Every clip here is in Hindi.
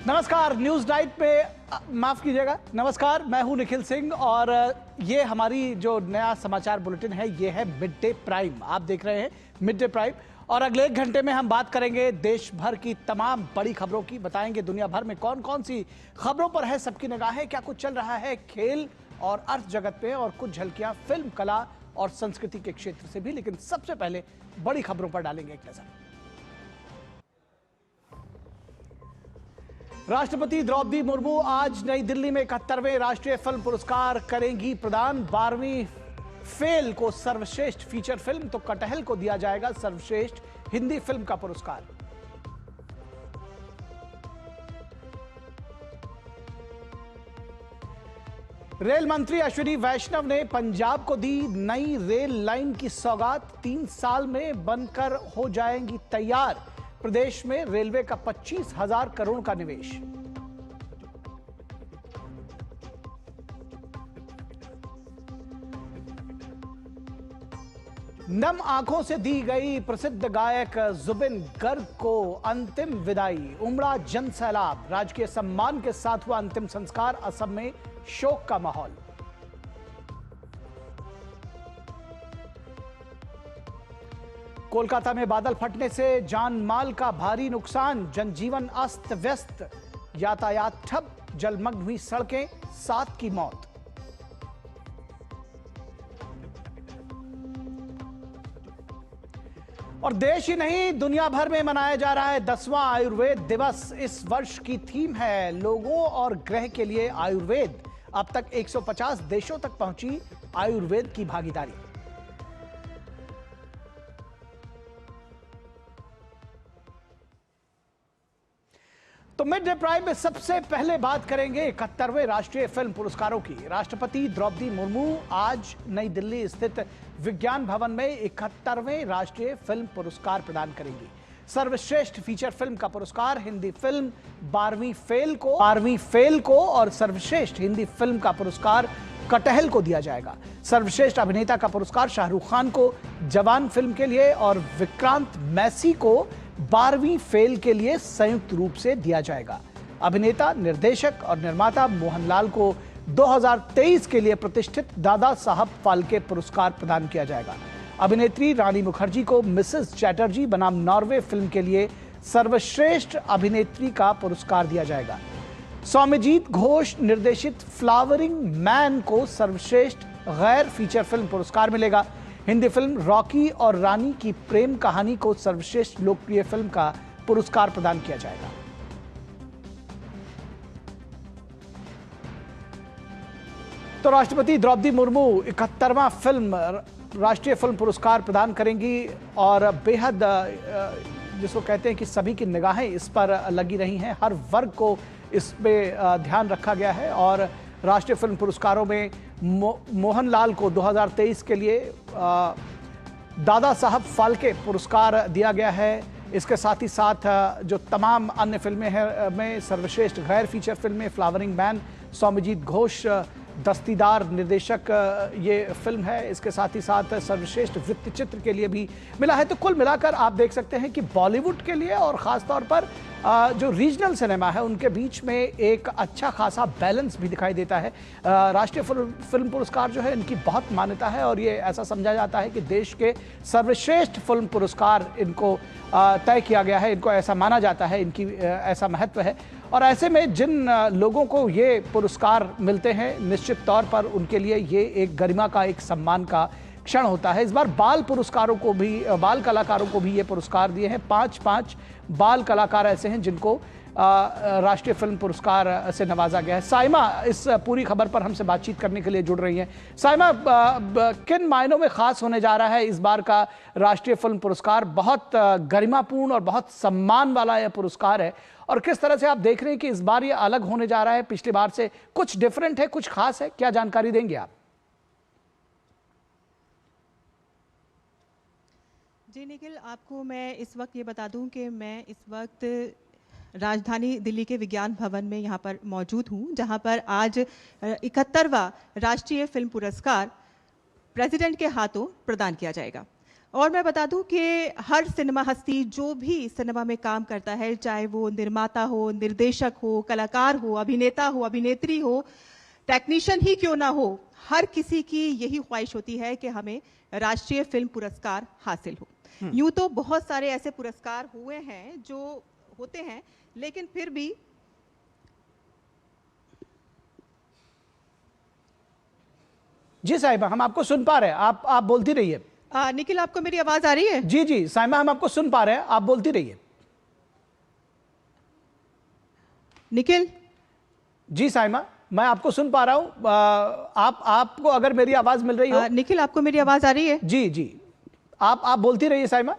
नमस्कार, न्यूज नाइट पे माफ कीजिएगा। नमस्कार, मैं हूं निखिल सिंह और ये हमारी जो नया समाचार बुलेटिन है ये है मिड डे प्राइम। आप देख रहे हैं मिड डे प्राइम और अगले 1 घंटे में हम बात करेंगे देश भर की तमाम बड़ी खबरों की। बताएंगे दुनिया भर में कौन कौन सी खबरों पर है सबकी निगाहें, क्या कुछ चल रहा है खेल और अर्थ जगत पे, और कुछ झलकियां फिल्म, कला और संस्कृति के क्षेत्र से भी। लेकिन सबसे पहले बड़ी खबरों पर डालेंगे एक नजर। राष्ट्रपति द्रौपदी मुर्मू आज नई दिल्ली में 71वें राष्ट्रीय फिल्म पुरस्कार करेंगी प्रदान। 12वीं फेल को सर्वश्रेष्ठ फीचर फिल्म तो कटहल को दिया जाएगा सर्वश्रेष्ठ हिंदी फिल्म का पुरस्कार। रेल मंत्री अश्विनी वैष्णव ने पंजाब को दी नई रेल लाइन की सौगात। 3 साल में बनकर हो जाएंगी तैयार। प्रदेश में रेलवे का 25,000 करोड़ का निवेश। नम आंखों से दी गई प्रसिद्ध गायक जुबिन गर्ग को अंतिम विदाई। उमड़ा जन सैलाब। राजकीय सम्मान के साथ हुआ अंतिम संस्कार। असम में शोक का माहौल। कोलकाता में बादल फटने से जान माल का भारी नुकसान। जनजीवन अस्त व्यस्त। यातायात ठप। जलमग्न हुई सड़कें। 7 की मौत। और देश ही नहीं दुनिया भर में मनाया जा रहा है 10वां आयुर्वेद दिवस। इस वर्ष की थीम है लोगों और ग्रह के लिए आयुर्वेद। अब तक 150 देशों तक पहुंची आयुर्वेद की भागीदारी। तो मिड डे प्राइम में सबसे पहले बात करेंगे 71वें राष्ट्रीय फिल्म पुरस्कारों की। राष्ट्रपति द्रौपदी मुर्मू आज नई दिल्ली स्थित विज्ञान भवन में 71वें राष्ट्रीय फिल्म पुरस्कार प्रदान करेंगी। सर्वश्रेष्ठ फीचर फिल्म का पुरस्कार हिंदी फिल्म 12वीं फेल को और सर्वश्रेष्ठ हिंदी फिल्म का पुरस्कार कटहल को दिया जाएगा। सर्वश्रेष्ठ अभिनेता का पुरस्कार शाहरुख खान को जवान फिल्म के लिए और विक्रांत मैसी को 12वीं फेल के लिए संयुक्त रूप से दिया जाएगा। अभिनेता, निर्देशक और निर्माता मोहनलाल को 2023 के लिए प्रतिष्ठित दादा साहब फाल्के पुरस्कार प्रदान किया जाएगा। अभिनेत्री रानी मुखर्जी को मिसेस चैटर्जी बनाम नॉर्वे फिल्म के लिए सर्वश्रेष्ठ अभिनेत्री का पुरस्कार दिया जाएगा। सौम्यजीत घोष निर्देशित फ्लावरिंग मैन को सर्वश्रेष्ठ गैर फीचर फिल्म पुरस्कार मिलेगा। हिंदी फिल्म रॉकी और रानी की प्रेम कहानी को सर्वश्रेष्ठ लोकप्रिय फिल्म का पुरस्कार प्रदान किया जाएगा। तो राष्ट्रपति द्रौपदी मुर्मू 71वां राष्ट्रीय फिल्म पुरस्कार प्रदान करेंगी और बेहद जिसको कहते हैं कि सभी की निगाहें इस पर लगी रही हैं। हर वर्ग को इस पे ध्यान रखा गया है और राष्ट्रीय फिल्म पुरस्कारों में मोहनलाल को 2023 के लिए दादा साहब फाल्के पुरस्कार दिया गया है। इसके साथ ही साथ जो तमाम अन्य फिल्में हैं में सर्वश्रेष्ठ गैर फीचर फिल्म में फ्लावरिंग मैन, सौम्यजीत घोष दस्तीदार निर्देशक ये फिल्म है। इसके साथ ही साथ सर्वश्रेष्ठ वृत्त चित्र के लिए भी मिला है। तो कुल मिलाकर आप देख सकते हैं कि बॉलीवुड के लिए और ख़ासतौर पर जो रीजनल सिनेमा है उनके बीच में एक अच्छा खासा बैलेंस भी दिखाई देता है। राष्ट्रीय फिल्म पुरस्कार जो है इनकी बहुत मान्यता है और ये ऐसा समझा जाता है कि देश के सर्वश्रेष्ठ फिल्म पुरस्कार इनको तय किया गया है, इनको ऐसा माना जाता है, इनकी ऐसा महत्व है। और ऐसे में जिन लोगों को ये पुरस्कार मिलते हैं निश्चित तौर पर उनके लिए ये एक गरिमा का, एक सम्मान का क्षण होता है। इस बार बाल कलाकारों को भी ये पुरस्कार दिए हैं। 5 बाल कलाकार ऐसे हैं जिनको राष्ट्रीय फिल्म पुरस्कार से नवाजा गया है। साइमा इस पूरी खबर पर हमसे बातचीत करने के लिए जुड़ रही हैं। साइमा, किन मायनों में खास होने जा रहा है इस बार का राष्ट्रीय फिल्म पुरस्कार? बहुत गरिमापूर्ण और बहुत सम्मान वाला यह पुरस्कार है और किस तरह से आप देख रहे हैं कि इस बार ये अलग होने जा रहा है, पिछली बार से कुछ डिफरेंट है, कुछ खास है, क्या जानकारी देंगे आप? जी निखिल, आपको मैं इस वक्त ये बता दूं कि मैं इस वक्त राजधानी दिल्ली के विज्ञान भवन में यहाँ पर मौजूद हूँ, जहाँ पर आज 71वां राष्ट्रीय फिल्म पुरस्कार प्रेसिडेंट के हाथों प्रदान किया जाएगा। और मैं बता दूं कि हर सिनेमा हस्ती जो भी सिनेमा में काम करता है, चाहे वो निर्माता हो, निर्देशक हो, कलाकार हो, अभिनेता हो, अभिनेत्री हो, टेक्नीशियन ही क्यों ना हो, हर किसी की यही ख्वाहिश होती है कि हमें राष्ट्रीय फिल्म पुरस्कार हासिल हो। यूं तो बहुत सारे ऐसे पुरस्कार हुए हैं जो होते हैं, लेकिन फिर भी जी साहिबा, हम आपको सुन पा रहे हैं, आप बोलती रहिए। निखिल, आपको मेरी आवाज आ रही है? जी जी साइमा, हम आपको सुन पा रहे हैं, आप बोलती रहिए। निखिल, जी साइमा, मैं आपको सुन पा रहा हूं। आपको अगर मेरी आवाज मिल रही हो। निखिल, आपको मेरी आवाज आ रही है? जी जी, आप बोलती रहिए साइमा।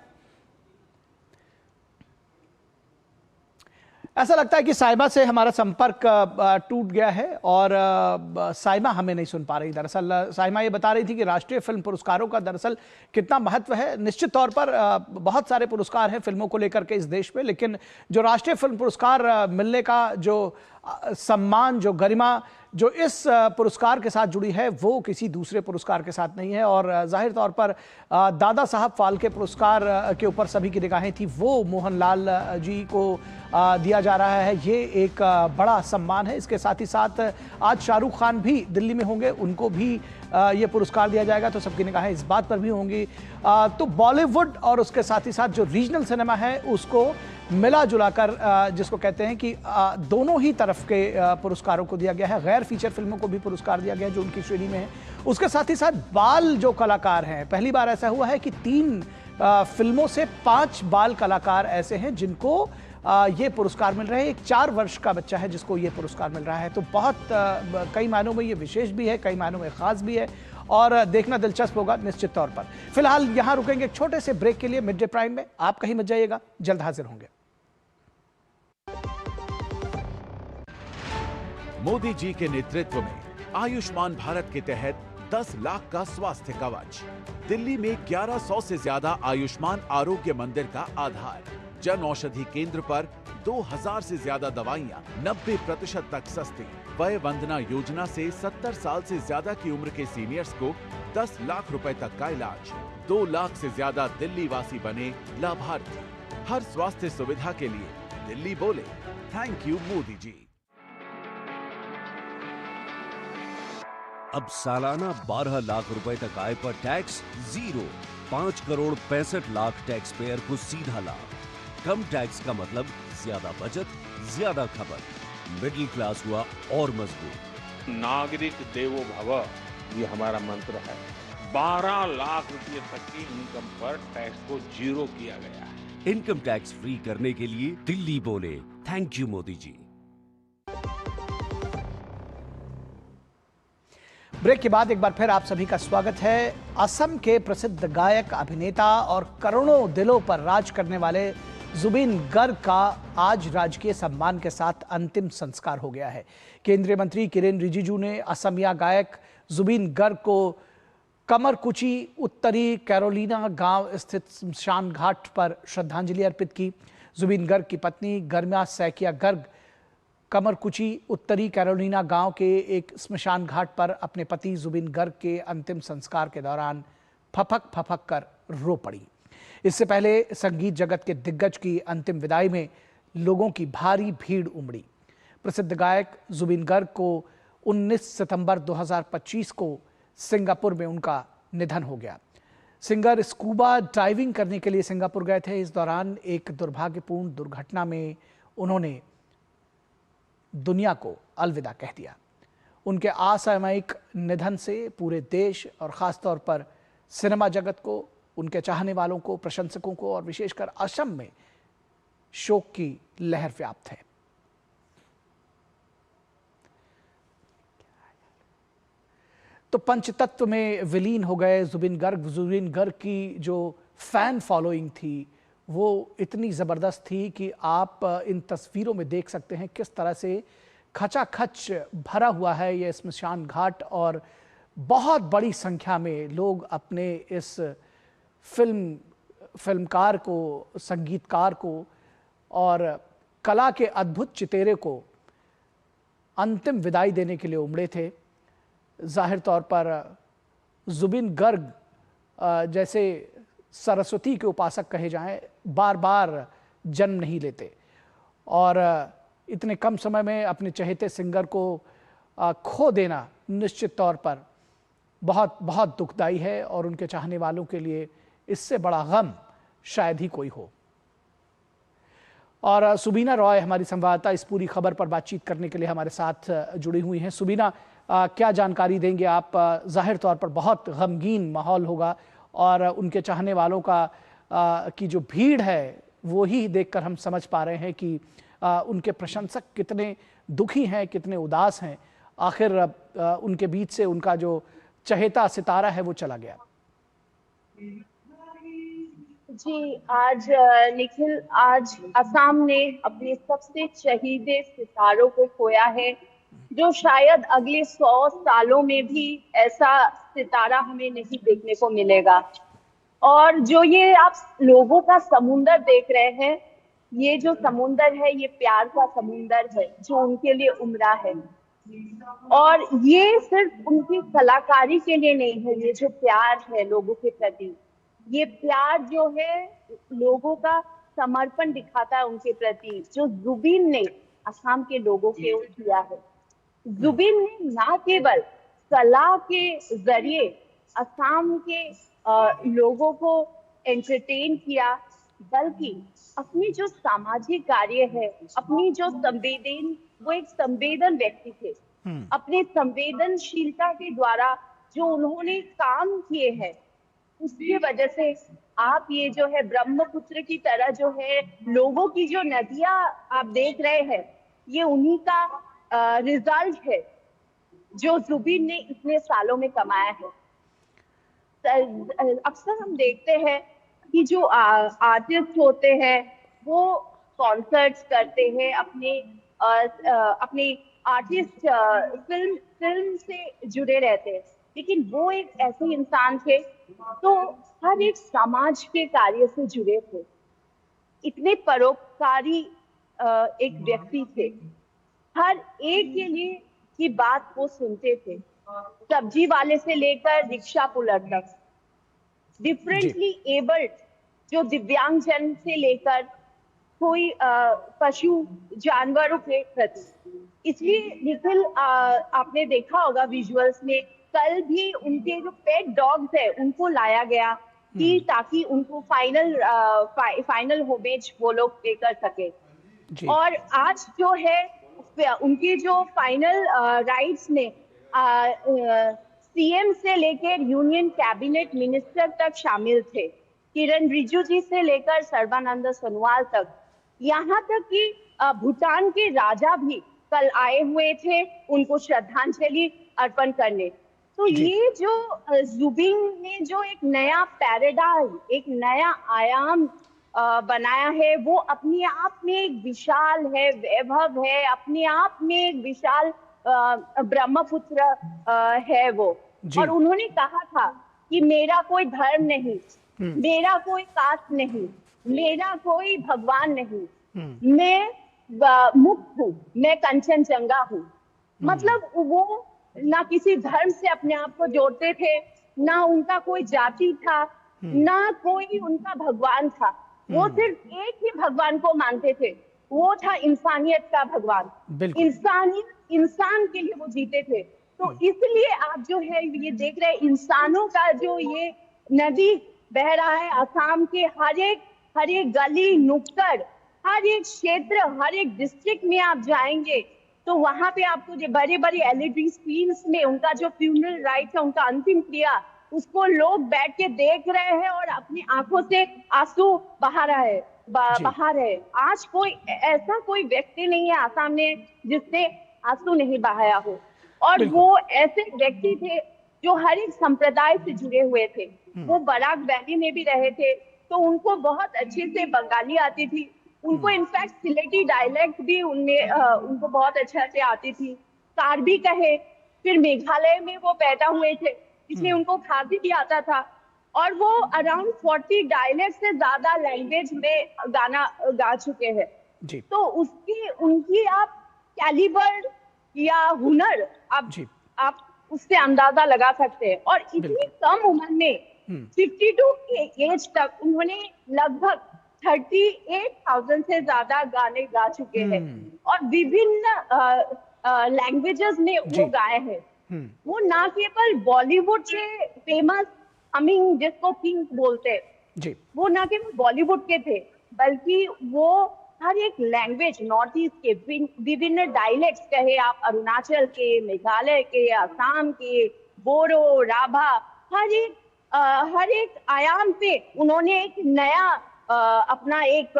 ऐसा लगता है कि साइमा से हमारा संपर्क टूट गया है और साइमा हमें नहीं सुन पा रही। दरअसल साइमा ये बता रही थी कि राष्ट्रीय फिल्म पुरस्कारों का दरअसल कितना महत्व है। निश्चित तौर पर बहुत सारे पुरस्कार हैं फिल्मों को लेकर के इस देश में, लेकिन जो राष्ट्रीय फिल्म पुरस्कार मिलने का जो सम्मान, जो गरिमा जो इस पुरस्कार के साथ जुड़ी है, वो किसी दूसरे पुरस्कार के साथ नहीं है। और जाहिर तौर पर दादा साहब फाल्के पुरस्कार के ऊपर सभी की निगाहें थी, वो मोहनलाल जी को दिया जा रहा है। ये एक बड़ा सम्मान है। इसके साथ ही साथ आज शाहरुख खान भी दिल्ली में होंगे, उनको भी ये पुरस्कार दिया जाएगा, तो सबकी निगाहें इस बात पर भी होंगी। तो बॉलीवुड और उसके साथ ही साथ जो रीजनल सिनेमा है उसको मिला जुलाकर जिसको कहते हैं कि दोनों ही तरफ के पुरस्कारों को दिया गया है। गैर फीचर फिल्मों को भी पुरस्कार दिया गया है जो उनकी श्रेणी में है। उसके साथ ही साथ बाल जो कलाकार हैं, पहली बार ऐसा हुआ है कि 3 फिल्मों से 5 बाल कलाकार ऐसे हैं जिनको ये पुरस्कार मिल रहे हैं। एक 4 वर्ष का बच्चा है जिसको ये पुरस्कार मिल रहा है। तो बहुत कई मायनों में ये विशेष भी है, कई मायनों में खास भी है और देखना दिलचस्प होगा निश्चित तौर पर। फिलहाल यहां रुकेंगे एक छोटे से ब्रेक के लिए मिड डे प्राइम में। आप कहीं मत जाइएगा, जल्द हाजिर होंगे। मोदी जी के नेतृत्व में आयुष्मान भारत के तहत 10 लाख का स्वास्थ्य कवच। दिल्ली में 1100 से ज्यादा आयुष्मान आरोग्य मंदिर का आधार। जन औषधि केंद्र पर 2000 से ज्यादा दवाइयां 90% तक सस्ती। वय वंदना योजना से 70 साल से ज्यादा की उम्र के सीनियर्स को 10 लाख रुपए तक का इलाज। 2 लाख से ज्यादा दिल्ली वासी बने लाभार्थी। हर स्वास्थ्य सुविधा के लिए दिल्ली बोले थैंक यू मोदी जी। अब सालाना 12 लाख रुपए तक आय पर tax zero. 5 crore 65 lakh tax payer को सीधा लाभ। कम टैक्स का मतलब ज्यादा बचत, ज्यादा खबर। मिडिल क्लास हुआ और मजबूत। नागरिक देवो भव, ये हमारा मंत्र है। 12 लाख रुपए तक की इनकम पर टैक्स को जीरो किया गया है। इनकम टैक्स फ्री करने के लिए दिल्ली बोले thank you Modi ji. Break के बाद एक बार फिर आप सभी का स्वागत है। असम के प्रसिद्ध गायक, अभिनेता और करोड़ों दिलों पर राज करने वाले जुबिन गर्ग का आज राजकीय सम्मान के साथ अंतिम संस्कार हो गया है। केंद्रीय मंत्री किरेन रिजिजू ने असमिया गायक जुबिन गर्ग को कमरकुची, उत्तरी कैरोलिना गांव स्थित शमशान घाट पर श्रद्धांजलि अर्पित की। जुबिन गर्ग की पत्नी गर्म्या सैकिया गर्ग कमरकुची, उत्तरी कैरोलिना गांव के एक स्मशान घाट पर अपने पति जुबिन गर्ग के अंतिम संस्कार के दौरान फपक फपक कर रो पड़ी। इससे पहले संगीत जगत के दिग्गज की अंतिम विदाई में लोगों की भारी भीड़ उमड़ी। प्रसिद्ध गायक जुबिन गर्ग को 19 सितंबर 2025 को सिंगापुर में उनका निधन हो गया। सिंगर स्कूबा डाइविंग करने के लिए सिंगापुर गए थे। इस दौरान एक दुर्भाग्यपूर्ण दुर्घटना में उन्होंने दुनिया को अलविदा कह दिया। उनके असामयिक निधन से पूरे देश और खासतौर पर सिनेमा जगत को, उनके चाहने वालों को, प्रशंसकों को और विशेषकर असम में शोक की लहर व्याप्त है। तो पंचतत्व में विलीन हो गए जुबिन गर्ग। जुबिन गर्ग की जो फैन फॉलोइंग थी वो इतनी ज़बरदस्त थी कि आप इन तस्वीरों में देख सकते हैं किस तरह से खचाखच भरा हुआ है ये स्मशान घाट और बहुत बड़ी संख्या में लोग अपने इस फिल्मकार को, संगीतकार को और कला के अद्भुत चितेरे को अंतिम विदाई देने के लिए उमड़े थे। जाहिर तौर पर जुबिन गर्ग जैसे सरस्वती के उपासक कहे जाएं, बार बार जन्म नहीं लेते और इतने कम समय में अपने चहेते सिंगर को खो देना निश्चित तौर पर बहुत बहुत दुखदाई है और उनके चाहने वालों के लिए इससे बड़ा गम शायद ही कोई हो। और सुबीना रॉय हमारी संवाददाता इस पूरी खबर पर बातचीत करने के लिए हमारे साथ जुड़ी हुई हैं। सुबीना, क्या जानकारी देंगे आप? जाहिर तौर पर बहुत गमगीन माहौल होगा और उनके चाहने वालों की जो भीड़ है वो ही देखकर हम समझ पा रहे हैं कि उनके प्रशंसक कितने दुखी हैं, कितने उदास हैं। आखिर उनके बीच से उनका जो चहेता सितारा है वो चला गया। जी, आज निखिल, आज असम ने अपने सबसे चहीते सितारों को खोया है, जो शायद अगले 100 सालों में भी ऐसा सितारा हमें नहीं देखने को मिलेगा। और जो ये आप लोगों का समुंदर देख रहे हैं, ये जो समुंदर है ये प्यार का समुंदर है जो उनके लिए उमड़ा है। और ये सिर्फ उनकी कलाकारी के लिए नहीं है, ये जो प्यार है लोगों के प्रति, ये प्यार जो है लोगों का समर्पण दिखाता है उनके प्रति, जो जुबिन ने असम के लोगों के किया है। जुबिन ने ना केवल कला के जरिए असम के लोगों को एंटरटेन किया, बल्कि अपनी जो सामाजिक कार्य है, अपनी जो वो एक संवेदन व्यक्ति थे। अपने संवेदनशीलता के द्वारा जो उन्होंने काम किए हैं, उसकी वजह से आप ये जो है ब्रह्मपुत्र की तरह जो है लोगों की जो नदियां आप देख रहे हैं, ये उन्हीं का रिजल्ट है जो जुबिन ने इतने सालों में कमाया है। अक्सर हम देखते हैं कि जो आर्टिस्ट होते हैं वो कॉन्सर्ट्स करते हैं, अपने आर्टिस्ट फिल्म से जुड़े रहते हैं, लेकिन वो एक ऐसे इंसान थे तो हर एक समाज के कार्य से जुड़े थे। इतने परोपकारी एक व्यक्ति थे, हर एक के लिए की बात वो सुनते थे, सब्जी वाले से लेकर रिक्शा पुलर तक, डिफरेंटली एबल्ड जो दिव्यांग जन से लेकर कोई पशु जानवरों के प्रति। इसलिए निखिल, आपने देखा होगा विजुअल्स में, कल भी उनके जो पेट डॉग्स है उनको लाया गया कि ताकि उनको फाइनल होमेज वो लोग पे कर सके। और आज जो है उनके जो फाइनल राइट्स में सीएम से लेकर यूनियन कैबिनेट मिनिस्टर तक शामिल थे, किरण रिजिजू जी से लेकर सर्बानंद सोनोवाल तक, यहाँ तक कि भूटान के राजा भी कल आए हुए थे उनको श्रद्धांजलि अर्पण करने। तो ये जो जुबिन ने जो एक नया पैराडाइम, एक नया आयाम बनाया है, वो अपने आप में एक विशाल है, वैभव है, अपने आप में एक विशाल ब्रह्मपुत्र है वो। और उन्होंने कहा था कि मेरा कोई धर्म नहीं, मेरा कोई कास्ट नहीं, मेरा कोई भगवान नहीं, मैं मुक्त हूँ, मैं कंचनजंगा हूँ। मतलब वो ना किसी धर्म से अपने आप को जोड़ते थे, ना उनका कोई जाति था, ना कोई उनका भगवान था। वो सिर्फ एक ही भगवान को मानते थे, वो था इंसानियत का भगवान। इंसान के लिए वो जीते थे। तो इसलिए आप जो है ये देख रहे हैं, इंसानों का जो ये नदी बह रहा है असम के हर एक गली नुक्कड़, हर एक क्षेत्र, हर एक डिस्ट्रिक्ट में आप जाएंगे तो वहां पे आपको जो बड़े बड़े एलईडी स्क्रीन्स में उनका जो फ्यूनरल राइट्स है, उनका अंतिम क्रिया, उसको लोग बैठ के देख रहे हैं और अपनी आंखों से आंसू बहा रहे हैं। आज ऐसा कोई व्यक्ति नहीं है असम में जिसने आंसू नहीं बहाया हो। और वो ऐसे व्यक्ति थे जो हर एक संप्रदाय से जुड़े हुए थे। वो बराक वैली में भी रहे थे, तो उनको बहुत अच्छे से बंगाली आती थी। उनको इनफैक्ट सिलेटी डायलेक्ट भी उनको बहुत अच्छा से आती थी। कार्बी कहे, फिर मेघालय में वो पैदा हुए थे, इसलिए उनको खासी भी आता था। और वो अराउंड 40 डायलेक्ट से ज्यादा लैंग्वेज में गाना गा चुके हैं। तो उनकी आप कैलिबर या हुनर आप उससे अंदाजा लगा सकते हैं। और इतनी कम उम्र में 52 के एज तक उन्होंने लगभग 38,000 से ज्यादा गाने गा चुके हैं और विभिन्न लैंग्वेजेस में वो गाए हैं। वो ना केवल बॉलीवुड से फेमस हमिंग जिसको किंग बोलते हैं, वो ना केवल बॉलीवुड के थे, बल्कि वो हर एक लैंग्वेज नॉर्थ ईस्ट के विभिन्न डायलेक्ट्स कहे आप, अरुणाचल के, मेघालय के, असम के, बोरो, राभा, हर एक आयाम पे उन्होंने एक नया अपना एक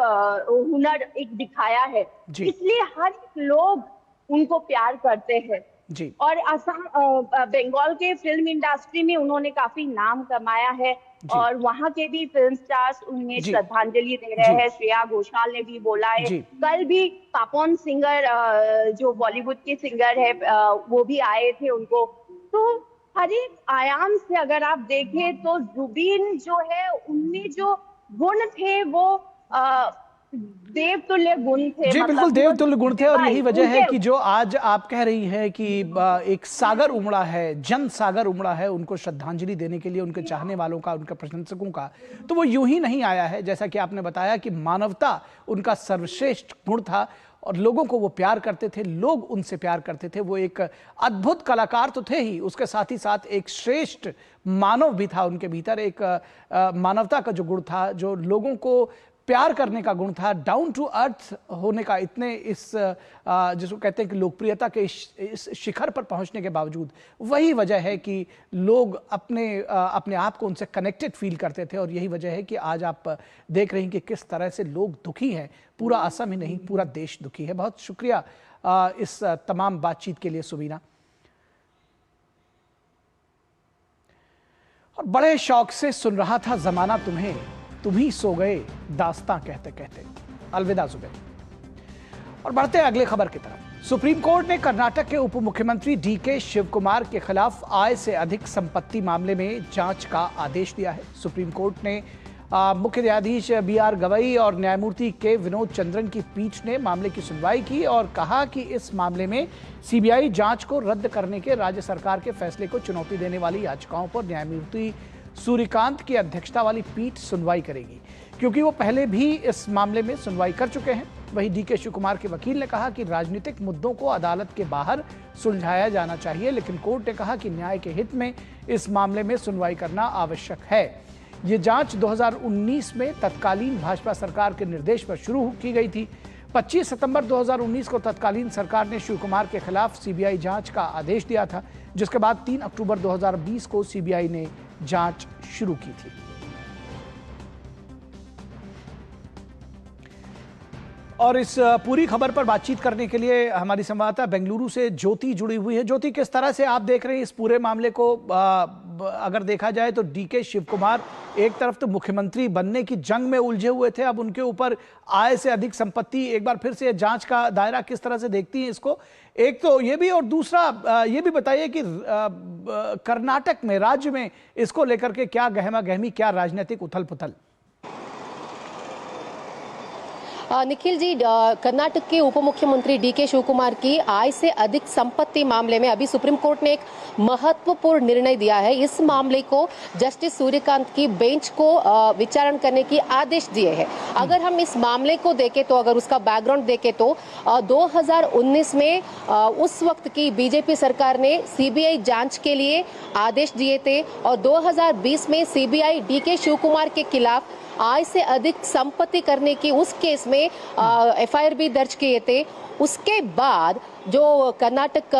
हुनर एक दिखाया है। इसलिए हर एक लोग उनको प्यार करते हैं जी। और असम बंगाल के फिल्म इंडस्ट्री में उन्होंने काफी नाम कमाया है और वहाँ के भी फिल्म स्टार्स उन्हें श्रद्धांजलि दे रहे हैं। श्रेया घोषाल ने भी बोला है, कल भी पापोन सिंगर जो बॉलीवुड के सिंगर है वो भी आए थे उनको। तो हर एक आयाम से अगर आप देखें तो जुबीन जो है उनमें जो गुण थे वो देवतुल्य गुण थे। जी बिल्कुल देवतुल्य गुण थे और यही वजह है कि जो आज आप कह रही हैं कि एक सागर उमड़ा है, जन सागर उमड़ा है उनको श्रद्धांजलि देने के लिए, उनके चाहने वालों का, उनके प्रशंसकों का, तो वो यूं ही नहीं आया है। जैसा कि आपने बताया कि मानवता उनका सर्वश्रेष्ठ गुण था और लोगों को वो प्यार करते थे, लोग उनसे प्यार करते थे। वो एक अद्भुत कलाकार तो थे ही, उसके साथ ही साथ एक श्रेष्ठ मानव भी था उनके भीतर। एक मानवता का जो गुण था, जो लोगों को प्यार करने का गुण था, डाउन टू अर्थ होने का, इतने इस जिसको कहते हैं कि लोकप्रियता के इस शिखर पर पहुंचने के बावजूद वही वजह है कि लोग अपने आप को उनसे कनेक्टेड फील करते थे। और यही वजह है कि आज आप देख रहे हैं कि किस तरह से लोग दुखी हैं। पूरा असम ही नहीं, पूरा देश दुखी है। बहुत शुक्रिया इस तमाम बातचीत के लिए सुबीना। और बड़े शौक से सुन रहा था जमाना तुम्हें, तुम ही सो गए दास्तां कहते कहते। अलविदा जुबैर। और बढ़ते हैं अगले खबर की तरफ। सुप्रीम कोर्ट ने कर्नाटक के उप मुख्यमंत्री डीके शिव कुमार के खिलाफ आय से अधिक संपत्ति मामले में जांच का आदेश दिया है। सुप्रीम कोर्ट ने मुख्य न्यायाधीश BR गवई और न्यायमूर्ति के विनोद चंद्रन की पीठ ने मामले की सुनवाई की और कहा कि इस मामले में CBI जांच को रद्द करने के राज्य सरकार के फैसले को चुनौती देने वाली याचिकाओं पर न्यायमूर्ति सूर्यकांत की अध्यक्षता वाली पीठ सुनवाई करेगी, क्योंकि वो पहले भी इस मामले में सुनवाई कर चुके हैं। वहीं डीके शिव कुमार के वकील ने कहा कि राजनीतिक मुद्दों को अदालत के बाहर सुलझाया जाना चाहिए, लेकिन कोर्ट ने कहा कि न्याय के हित में इस मामले में सुनवाई करना आवश्यक है। ये जांच 2019 में तत्कालीन भाजपा सरकार के निर्देश पर शुरू की गई थी। 25 सितंबर 2019 को तत्कालीन सरकार ने शिव कुमार के खिलाफ CBI जांच का आदेश दिया था, जिसके बाद 3 अक्टूबर 2020 को CBI ने जांच शुरू की थी। और इस पूरी खबर पर बातचीत करने के लिए हमारी संवाददाता बेंगलुरु से ज्योति जुड़ी हुई है। ज्योति, किस तरह से आप देख रहे हैं इस पूरे मामले को? अगर देखा जाए तो डीके शिव कुमार एक तरफ तो मुख्यमंत्री बनने की जंग में उलझे हुए थे, अब उनके ऊपर आय से अधिक संपत्ति, एक बार फिर से जांच का दायरा, किस तरह से देखती हैं इसको? एक तो ये भी, और दूसरा ये भी बताइए कि कर्नाटक में, राज्य में इसको लेकर के क्या गहमा गहमी, क्या राजनीतिक उथल पुथल? निखिल जी, कर्नाटक के उप मुख्यमंत्री डीके शिव कुमार की आय से अधिक संपत्ति मामले में अभी सुप्रीम कोर्ट ने एक महत्वपूर्ण निर्णय दिया है। इस मामले को जस्टिस सूर्यकांत की बेंच को विचारण करने की आदेश दिए हैं। अगर हम इस मामले को देखें तो, अगर उसका बैकग्राउंड देखें तो 2019 में उस वक्त की बीजेपी सरकार ने CBI जांच के लिए आदेश दिए थे और 2020 में CBI डीके शिव कुमार के खिलाफ आय से अधिक संपत्ति करने की उस केस में FIR भी दर्ज किए थे। उसके बाद जो कर्नाटक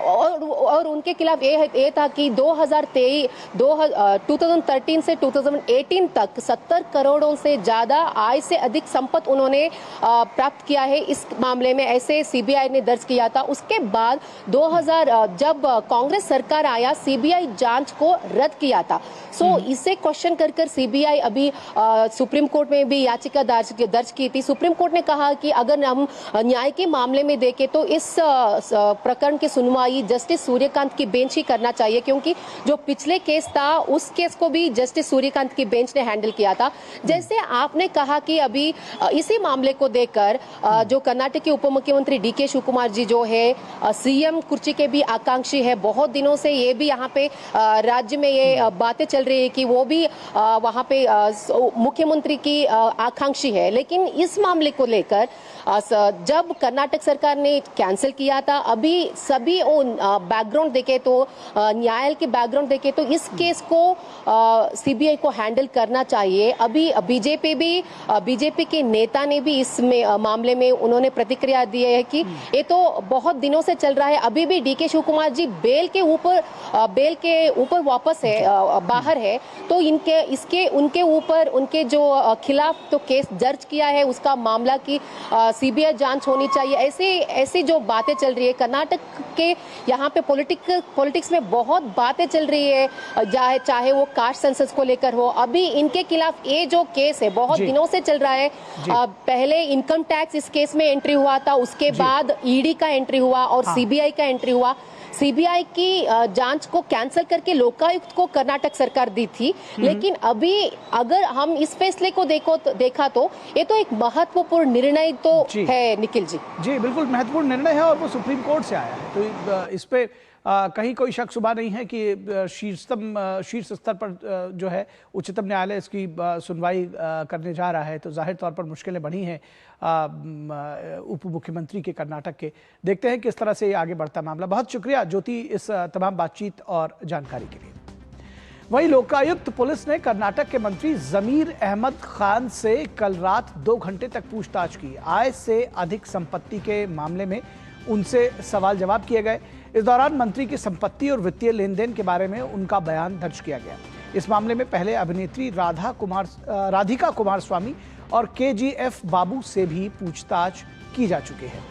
और उनके खिलाफ ये था कि 2013 से 2018 तक 70 करोड़ों से ज्यादा आय से अधिक संपत्ति उन्होंने प्राप्त किया है। इस मामले में ऐसे CBI ने दर्ज किया था। उसके बाद 2000 जब कांग्रेस सरकार आया, CBI जांच को रद्द किया था। इसे क्वेश्चन कर CBI अभी सुप्रीम कोर्ट में भी याचिका दर्ज की थी। सुप्रीम कोर्ट ने कहा कि अगर हम न्याय के मामले में देखें तो इस प्रकरण की सुनवाई जस्टिस सूर्यकांत की बेंच ही करना चाहिए, क्योंकि जो पिछले केस था उस केस को भी जस्टिस सूर्यकांत की बेंच ने हैंडल किया था। जैसे आपने कहा कि अभी इसी मामले को देखकर जो कर्नाटक के उप मुख्यमंत्री डीके शिव कुमार जी जो है सीएम कुर्सी के भी आकांक्षी है, बहुत दिनों से ये भी यहाँ पे राज्य में ये बातें चल रही है कि वो भी वहाँ पे मुख्यमंत्री की आकांक्षी है। लेकिन इस मामले को लेकर जब कर्नाटक सरकार ने कैंसिल किया था, अभी सभी बैकग्राउंड देखे तो न्यायालय के बैकग्राउंड देखे तो इस केस को सीबीआई को हैंडल करना चाहिए। अभी बीजेपी के नेता ने भी इस मामले में उन्होंने प्रतिक्रिया दी है कि ये तो बहुत दिनों से चल रहा है, अभी भी डीके शिव कुमार जी बेल के ऊपर वापस है, बाहर है, तो उनके ऊपर उनके जो खिलाफ तो केस दर्ज किया है उसका मामला की सीबीआई जांच होनी चाहिए। ऐसी जो बातें चल रही है कर्नाटक के यहाँ पे पॉलिटिक्स में बहुत बातें चल रही है, चाहे वो कास्ट सेंसस को लेकर हो। अभी इनके खिलाफ ये जो केस है बहुत दिनों से चल रहा है। पहले इनकम टैक्स इस केस में एंट्री हुआ था, उसके बाद ईडी का एंट्री हुआ और सीबीआई का एंट्री हुआ। सीबीआई की जांच को कैंसिल करके लोकायुक्त को कर्नाटक सरकार दी थी, लेकिन अभी अगर हम इस फैसले को देखा तो ये तो एक महत्वपूर्ण निर्णय तो है निखिल जी। जी बिल्कुल महत्वपूर्ण निर्णय है और वो सुप्रीम कोर्ट से आया है, तो इस पे कहीं कोई शक शुबा नहीं है कि शीर्ष स्तर पर जो है उच्चतम न्यायालय इसकी सुनवाई करने जा रहा है। तो जाहिर तौर पर मुश्किलें बढ़ी हैं उप मुख्यमंत्री के कर्नाटक के। देखते हैं किस तरह से ये आगे बढ़ता मामला। बहुत शुक्रिया ज्योति इस तमाम बातचीत और जानकारी के लिए। वहीं लोकायुक्त पुलिस ने कर्नाटक के मंत्री जमीर अहमद खान से कल रात 2 घंटे तक पूछताछ की। आय से अधिक संपत्ति के मामले में उनसे सवाल जवाब किए गए। इस दौरान मंत्री की संपत्ति और वित्तीय लेन-देन के बारे में उनका बयान दर्ज किया गया। इस मामले में पहले अभिनेत्री राधिका कुमार स्वामी और केजीएफ बाबू से भी पूछताछ की जा चुकी है।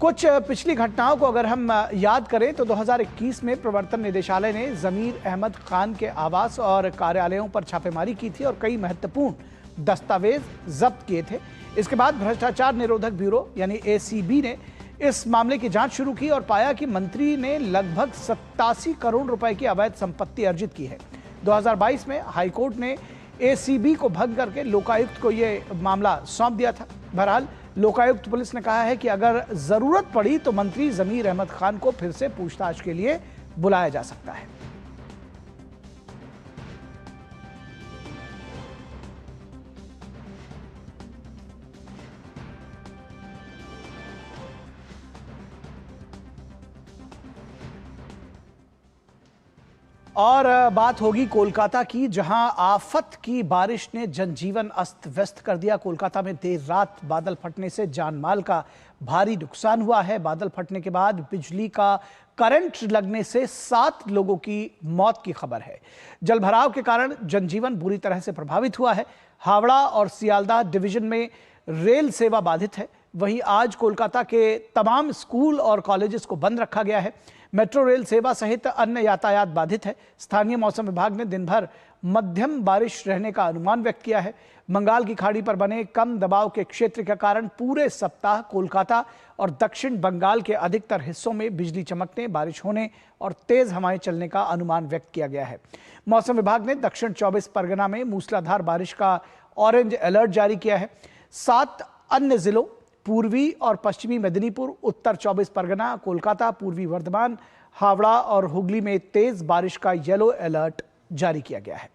कुछ पिछली घटनाओं को अगर हम याद करें तो 2021 में प्रवर्तन निदेशालय ने जमीर अहमद खान के आवास और कार्यालयों पर छापेमारी की थी और कई महत्वपूर्ण दस्तावेज जब्त किए थे। इसके बाद भ्रष्टाचार निरोधक ब्यूरो यानी एसीबी ने इस मामले की जांच शुरू की और पाया कि मंत्री ने लगभग 87 करोड़ रुपए की अवैध संपत्ति अर्जित की है। 2022 में हाईकोर्ट ने एसीबी को भंग करके लोकायुक्त को यह मामला सौंप दिया था। बहरहाल लोकायुक्त पुलिस ने कहा है कि अगर जरूरत पड़ी तो मंत्री जमीर अहमद खान को फिर से पूछताछ के लिए बुलाया जा सकता है। और बात होगी कोलकाता की, जहां आफत की बारिश ने जनजीवन अस्त व्यस्त कर दिया। कोलकाता में देर रात बादल फटने से जानमाल का भारी नुकसान हुआ है। बादल फटने के बाद बिजली का करंट लगने से 7 लोगों की मौत की खबर है। जलभराव के कारण जनजीवन बुरी तरह से प्रभावित हुआ है। हावड़ा और सियालदाह डिवीजन में रेल सेवा बाधित है। वहीं आज कोलकाता के तमाम स्कूल और कॉलेजेस को बंद रखा गया है। मेट्रो रेल सेवा सहित अन्य यातायात बाधित है। स्थानीय मौसम विभाग ने दिन भर मध्यम बारिश रहने का अनुमान व्यक्त किया है। बंगाल की खाड़ी पर बने कम दबाव के क्षेत्र के कारण पूरे सप्ताह कोलकाता और दक्षिण बंगाल के अधिकतर हिस्सों में बिजली चमकने, बारिश होने और तेज हवाएं चलने का अनुमान व्यक्त किया गया है। मौसम विभाग ने दक्षिण 24 परगना में मूसलाधार बारिश का ऑरेंज अलर्ट जारी किया है। 7 अन्य जिलों पूर्वी और पश्चिमी मेदिनीपुर, उत्तर 24 परगना, कोलकाता, पूर्वी वर्धमान, हावड़ा और हुगली में तेज बारिश का येलो अलर्ट जारी किया गया है।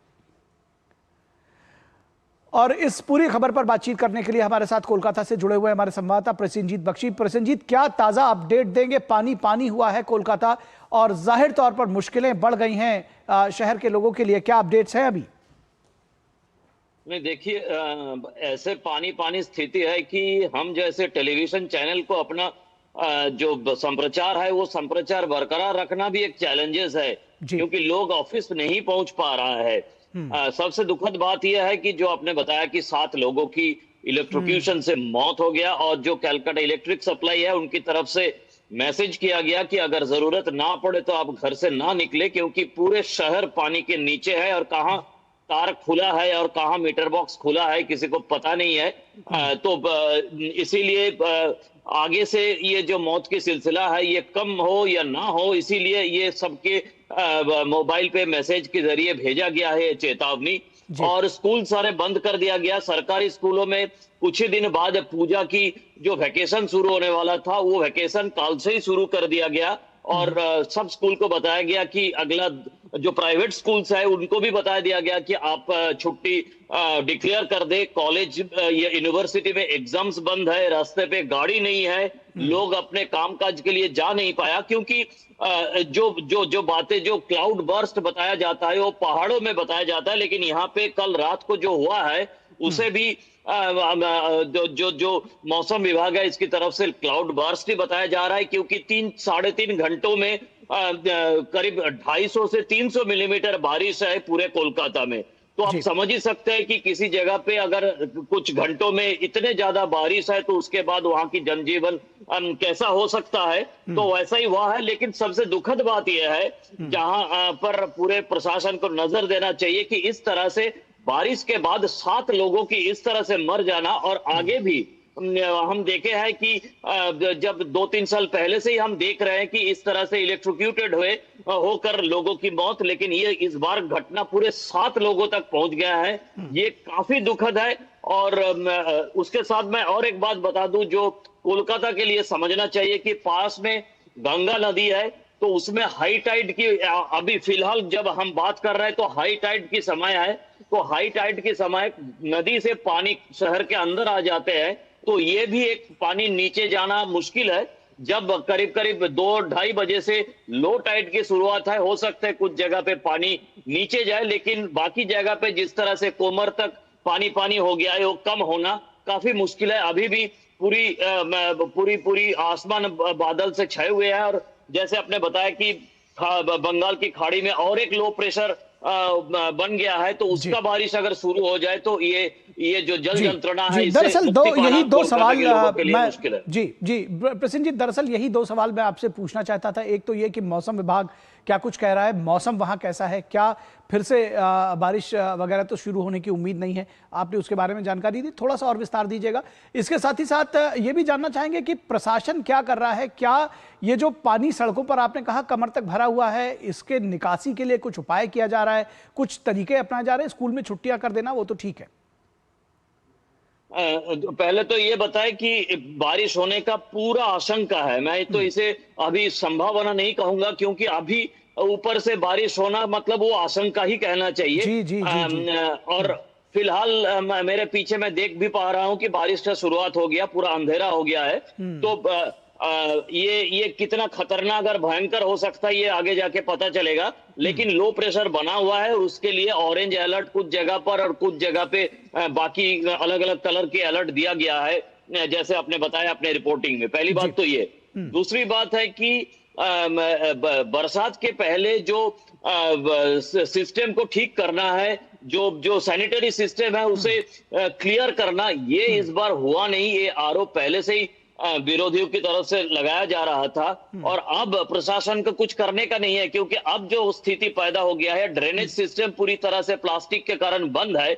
और इस पूरी खबर पर बातचीत करने के लिए हमारे साथ कोलकाता से जुड़े हुए हमारे संवाददाता प्रसेनजीत बख्शी। प्रसेनजीत, क्या ताजा अपडेट देंगे? पानी हुआ है कोलकाता और जाहिर तौर पर मुश्किलें बढ़ गई हैं शहर के लोगों के लिए, क्या अपडेट्स हैं अभी? नहीं, देखिए, ऐसे पानी स्थिति है कि हम जैसे टेलीविजन चैनल को अपना जो संप्रचार है वो संप्रचार बरकरार रखना भी एक चैलेंजेस है, क्योंकि लोग ऑफिस नहीं पहुंच पा रहा है। सबसे दुखद बात यह है कि जो आपने बताया कि 7 लोगों की इलेक्ट्रोक्यूशन से मौत हो गया और जो कैलकाटा इलेक्ट्रिक सप्लाई है उनकी तरफ से मैसेज किया गया कि अगर जरूरत ना पड़े तो आप घर से ना निकले, क्योंकि पूरे शहर पानी के नीचे है और कहां तार खुला है और कहाँ मीटर बॉक्स खुला है किसी को पता नहीं है। तो इसीलिए आगे से ये जो मौत की सिलसिला है ये कम हो या ना हो, इसीलिए ये सबके मोबाइल पे मैसेज के जरिए भेजा गया है चेतावनी। और स्कूल सारे बंद कर दिया गया। सरकारी स्कूलों में कुछ ही दिन बाद पूजा की जो वैकेशन शुरू होने वाला था वो वैकेशन कल से ही शुरू कर दिया गया। और सब स्कूल को बताया गया कि अगला जो प्राइवेट स्कूल्स है उनको भी बताया दिया गया कि आप छुट्टी डिक्लेयर कर दे। कॉलेज या यूनिवर्सिटी में एग्जाम्स बंद है, रास्ते पे गाड़ी नहीं है, लोग अपने कामकाज के लिए जा नहीं पाया, क्योंकि जो बातें जो क्लाउड बर्स्ट बताया जाता है वो पहाड़ों में बताया जाता है, लेकिन यहाँ पे कल रात को जो हुआ है उसे भी जो मौसम विभाग है इसकी तरफ से क्लाउड बर्स्ट ही बताया जा रहा है, क्योंकि 3-3.5 घंटों में करीब 250 से 300 मिलीमीटर बारिश है पूरे कोलकाता में। तो आप समझ ही सकते हैं कि किसी जगह पे अगर कुछ घंटों में इतने ज्यादा बारिश है तो उसके बाद वहां की जनजीवन कैसा हो सकता है। तो वैसा ही हुआ है। लेकिन सबसे दुखद बात यह है जहां पर पूरे प्रशासन को नजर देना चाहिए कि इस तरह से बारिश के बाद 7 लोगों की इस तरह से मर जाना, और आगे भी हम देखे हैं कि जब 2-3 साल पहले से ही हम देख रहे हैं कि इस तरह से इलेक्ट्रोक्यूटेड होकर लोगों की मौत, लेकिन ये इस बार घटना पूरे 7 लोगों तक पहुंच गया है। ये काफी दुखद है। और उसके साथ मैं और एक बात बता दूं जो कोलकाता के लिए समझना चाहिए कि पास में गंगा नदी है, तो उसमें हाई टाइड की अभी फिलहाल जब हम बात कर रहे हैं तो हाई टाइड की समय है। तो हाई टाइड के समय नदी से पानी शहर के अंदर आ जाते हैं, तो ये भी एक पानी नीचे जाना मुश्किल है। जब करीब करीब 2-2:30 बजे से लो टाइड की शुरुआत है, हो सकता है कुछ जगह पे पानी नीचे जाए, लेकिन बाकी जगह पे जिस तरह से कोमर तक पानी हो गया है वो कम होना काफी मुश्किल है। अभी भी पूरी आसमान बादल से छाए हुए हैं। और जैसे आपने बताया कि बंगाल की खाड़ी में और एक लो प्रेशर बन गया है, तो उसका बारिश अगर शुरू हो जाए तो ये जो जल यंत्रणा है दरअसल यही दो सवाल मुश्किल है। जी प्रसिन जी, दरअसल यही 2 सवाल मैं आपसे पूछना चाहता था। एक तो ये कि मौसम विभाग क्या कुछ कह रहा है, मौसम वहां कैसा है, क्या फिर से बारिश वगैरह तो शुरू होने की उम्मीद नहीं है, आपने उसके बारे में जानकारी दी, थोड़ा सा और विस्तार दीजिएगा। इसके साथ ही साथ ये भी जानना चाहेंगे कि प्रशासन क्या कर रहा है, क्या ये जो पानी सड़कों पर आपने कहा कमर तक भरा हुआ है, इसके निकासी के लिए कुछ उपाय किया जा रहा है, कुछ तरीके अपनाए जा रहे हैं? स्कूल में छुट्टियां कर देना वो तो ठीक है, पहले तो ये बताएं कि बारिश होने का पूरा आशंका है। मैं तो इसे अभी संभावना नहीं कहूंगा, क्योंकि अभी ऊपर से बारिश होना मतलब वो आशंका ही कहना चाहिए। जी। और फिलहाल मेरे पीछे मैं देख भी पा रहा हूं कि बारिश का शुरुआत हो गया, पूरा अंधेरा हो गया है। तो ये कितना खतरनाक और भयंकर हो सकता है ये आगे जाके पता चलेगा। लेकिन लो प्रेशर बना हुआ है, उसके लिए ऑरेंज अलर्ट कुछ जगह पर और कुछ जगह पे बाकी अलग अलग कलर के अलर्ट दिया गया है, जैसे आपने बताया अपने रिपोर्टिंग में। पहली बात तो ये। दूसरी बात है कि बरसात के पहले जो सिस्टम को ठीक करना है, जो सैनिटरी सिस्टम है उसे क्लियर करना, ये इस बार हुआ नहीं। ये आरोप पहले से ही विरोधियों की तरफ से लगाया जा रहा था, और अब प्रशासन को कुछ करने का नहीं है, क्योंकि अब जो स्थिति पैदा हो गया है, ड्रेनेज सिस्टम पूरी तरह से प्लास्टिक के कारण बंद है।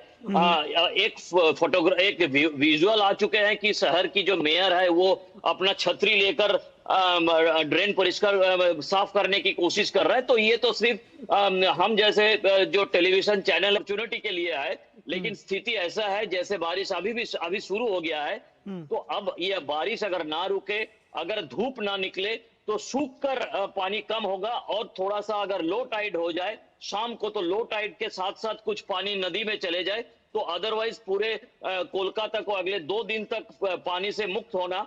एक विजुअल आ चुके हैं कि शहर की जो मेयर है वो अपना छतरी लेकर ड्रेन परिष्कार साफ करने की कोशिश कर रहा है। तो ये तो सिर्फ हम जैसे जो टेलीविजन चैनल अपॉर्चुनिटी के लिए है, लेकिन स्थिति ऐसा है जैसे बारिश अभी शुरू हो गया है। तो अब ये बारिश अगर ना रुके, अगर धूप ना निकले, तो सूख कर पानी कम होगा। और थोड़ा सा अगर लो टाइड हो जाए शाम को, तो लो टाइड के साथ साथ कुछ पानी नदी में चले जाए, तो अदरवाइज पूरे कोलकाता को अगले 2 दिन तक पानी से मुक्त होना,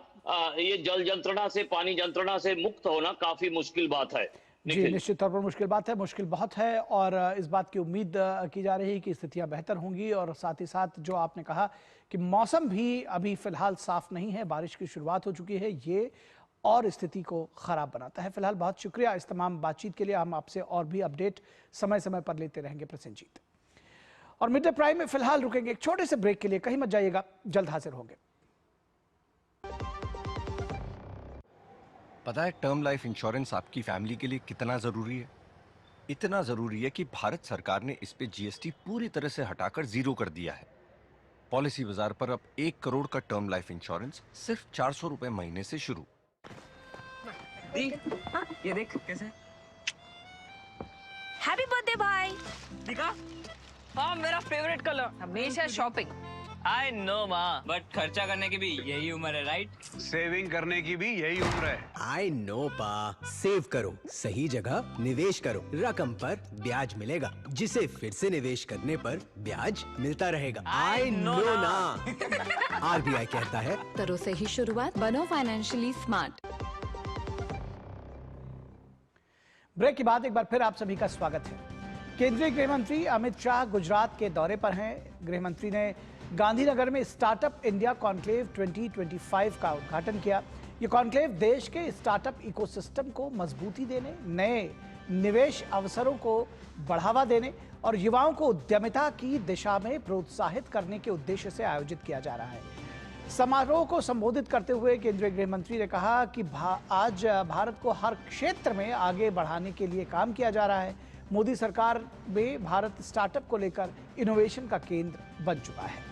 ये जल यंत्रणा से, पानी यंत्रणा से मुक्त होना काफी मुश्किल बात है। जी, निश्चित तौर पर मुश्किल बात है, मुश्किल बहुत है। और इस बात की उम्मीद की जा रही है कि स्थितियां बेहतर होंगी। और साथ ही साथ जो आपने कहा कि मौसम भी अभी फिलहाल साफ नहीं है, बारिश की शुरुआत हो चुकी है, ये और स्थिति को खराब बनाता है। फिलहाल बहुत शुक्रिया इस तमाम बातचीत के लिए। हम आपसे और भी अपडेट समय समय पर लेते रहेंगे प्रसेनजीत। और मिड डे प्राइम में फिलहाल रुकेंगे एक छोटे से ब्रेक के लिए, कहीं मत जाइएगा, जल्द हाजिर होंगे। पता है टर्म लाइफ इंश्योरेंस आपकी फैमिली के लिए कितना जरूरी है? इतना जरूरी है कि भारत सरकार ने इस पे जीएसटी पूरी तरह से हटाकर जीरो कर दिया है। पॉलिसी बाजार पर अब 1 करोड़ का टर्म लाइफ इंश्योरेंस सिर्फ 400 रुपए महीने से शुरू। ये देख कैसे। हैप्पी बर्थडे भाई। दिखा। हाँ मेरा फेवरेट कलर। हमेशा शॉपिंग। आई नो माँ, बट खर्चा करने की भी यही उम्र है, राइट? सेविंग करने की भी यही उम्र है। आई नो पा, सेव करो, सही जगह निवेश करो, रकम पर ब्याज मिलेगा, जिसे फिर से निवेश करने पर ब्याज मिलता रहेगा। आई नो ना। आरबीआई कहता है करो सही शुरुआत, बनो फाइनेंशियली स्मार्ट। ब्रेक के बाद एक बार फिर आप सभी का स्वागत है। केंद्रीय गृह मंत्री अमित शाह गुजरात के दौरे पर हैं। गृह मंत्री ने गांधीनगर में स्टार्टअप इंडिया कॉन्क्लेव 2025 का उद्घाटन किया। ये कॉन्क्लेव देश के स्टार्टअप इकोसिस्टम को मजबूती देने, नए निवेश अवसरों को बढ़ावा देने और युवाओं को उद्यमिता की दिशा में प्रोत्साहित करने के उद्देश्य से आयोजित किया जा रहा है। समारोह को संबोधित करते हुए केंद्रीय गृह मंत्री ने कहा कि आज भारत को हर क्षेत्र में आगे बढ़ाने के लिए काम किया जा रहा है। मोदी सरकार में भारत स्टार्टअप को लेकर इनोवेशन का केंद्र बन चुका है।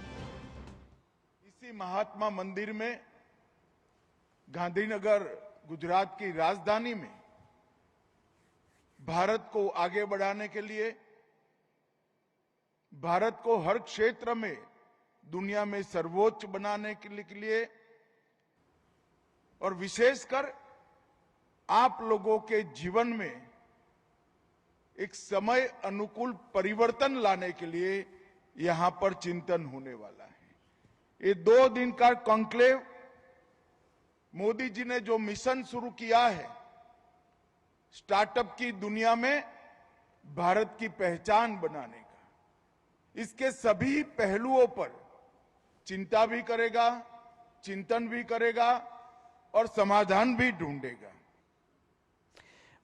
इसी महात्मा मंदिर में गांधीनगर गुजरात की राजधानी में भारत को आगे बढ़ाने के लिए, भारत को हर क्षेत्र में दुनिया में सर्वोच्च बनाने के लिए और विशेषकर आप लोगों के जीवन में एक समय अनुकूल परिवर्तन लाने के लिए यहां पर चिंतन होने वाला है। ये 2 दिन का कॉन्क्लेव मोदी जी ने जो मिशन शुरू किया है, स्टार्टअप की दुनिया में भारत की पहचान बनाने का, इसके सभी पहलुओं पर चिंता भी करेगा, चिंतन भी करेगा और समाधान भी ढूंढेगा।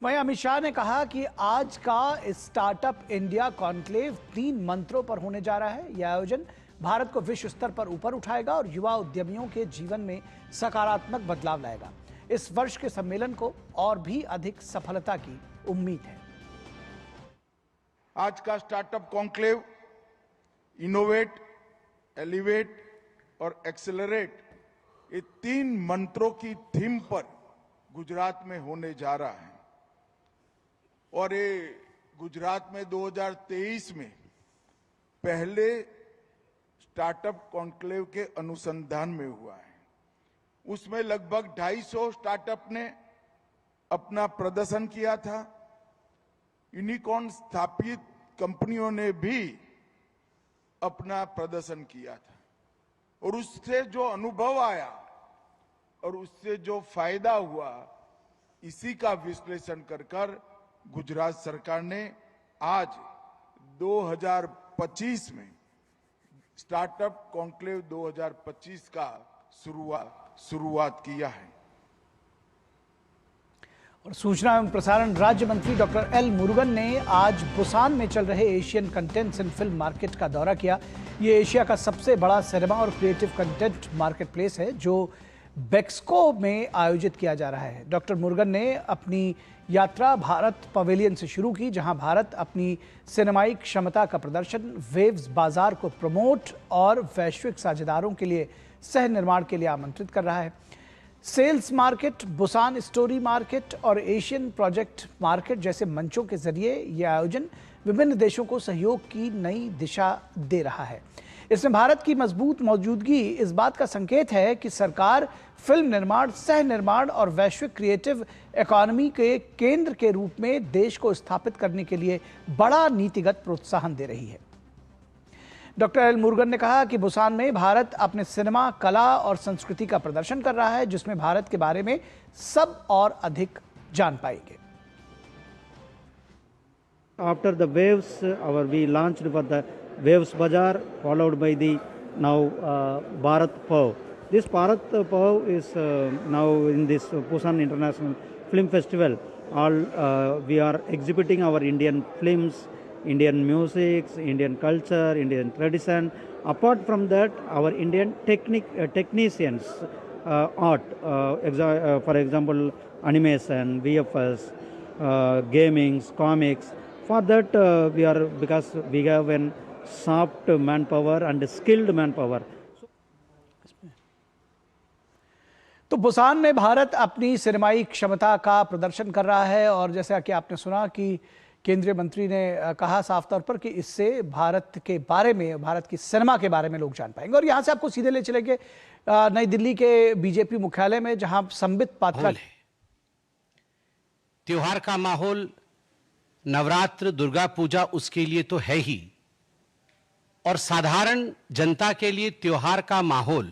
वहीं अमित शाह ने कहा कि आज का स्टार्टअप इंडिया कॉन्क्लेव 3 मंत्रों पर होने जा रहा है। यह आयोजन भारत को विश्व स्तर पर ऊपर उठाएगा और युवा उद्यमियों के जीवन में सकारात्मक बदलाव लाएगा। इस वर्ष के सम्मेलन को और भी अधिक सफलता की उम्मीद है। आज का स्टार्टअप कॉन्क्लेव इनोवेट, एलिवेट और एक्सेलरेट, ये 3 मंत्रों की थीम पर गुजरात में होने जा रहा है और ये गुजरात में 2023 में पहले स्टार्टअप कॉन्क्लेव के अनुसंधान में हुआ है। उसमें लगभग 250 स्टार्टअप ने अपना प्रदर्शन किया था। यूनिकॉर्न स्थापित कंपनियों ने भी अपना प्रदर्शन किया था और उससे जो अनुभव आया और उससे जो फायदा हुआ, इसी का विश्लेषण कर गुजरात सरकार ने आज 2025 में स्टार्टअप कॉन्क्लेव 2025 का शुरुआत किया है। और सूचना एवं प्रसारण राज्य मंत्री डॉक्टर एल मुरुगन ने आज बुसान में चल रहे Asian contents and film market का दौरा किया। ये एशिया का सबसे बड़ा सिनेमा और क्रिएटिव कंटेंट मार्केट प्लेस है जो बेक्सको में आयोजित किया जा रहा है। डॉक्टर मुरुगन ने अपनी यात्रा भारत पवेलियन से शुरू की, जहां भारत अपनी सिनेमाई क्षमता का प्रदर्शन, वेव्स बाजार को प्रमोट और वैश्विक साझेदारों के लिए सह निर्माण के लिए आमंत्रित कर रहा है। Sales market, Busan story market और एशियन प्रोजेक्ट मार्केट जैसे मंचों के जरिए यह आयोजन विभिन्न देशों को सहयोग की नई दिशा दे रहा है। इसमें भारत की मजबूत मौजूदगी इस बात का संकेत है कि सरकार फिल्म निर्माण, सह निर्माण और वैश्विक क्रिएटिव इकोनॉमी के केंद्र के रूप में देश को स्थापित करने के लिए बड़ा नीतिगत प्रोत्साहन दे रही है। डॉक्टर एल मुरुगन ने कहा कि बुसान में भारत अपने सिनेमा, कला और संस्कृति का प्रदर्शन कर रहा है, जिसमें भारत के बारे में सब और अधिक जान पाएंगे। After the waves, we launched for the Waves Bazaar, followed by the now Bharat Pav. This Bharat Pav is now in this Busan International Film Festival. We are exhibiting our Indian films, Indian music, Indian culture, Indian tradition. Apart from that, our Indian technicians, art, for example, animation, VFS, gaming, comics. For that, because we have an soft manpower and skilled manpower. तो बुसान में भारत अपनी सिनेमाई क्षमता का प्रदर्शन कर रहा है और जैसा कि आपने सुना कि केंद्रीय मंत्री ने कहा साफ तौर पर कि इससे भारत के बारे में, भारत की सिनेमा के बारे में लोग जान पाएंगे। और यहां से आपको सीधे ले चलेंगे नई दिल्ली के बीजेपी मुख्यालय में, जहां संबित पात्रा त्योहार का माहौल, नवरात्र, दुर्गा पूजा उसके लिए तो है ही, और साधारण जनता के लिए त्योहार का माहौल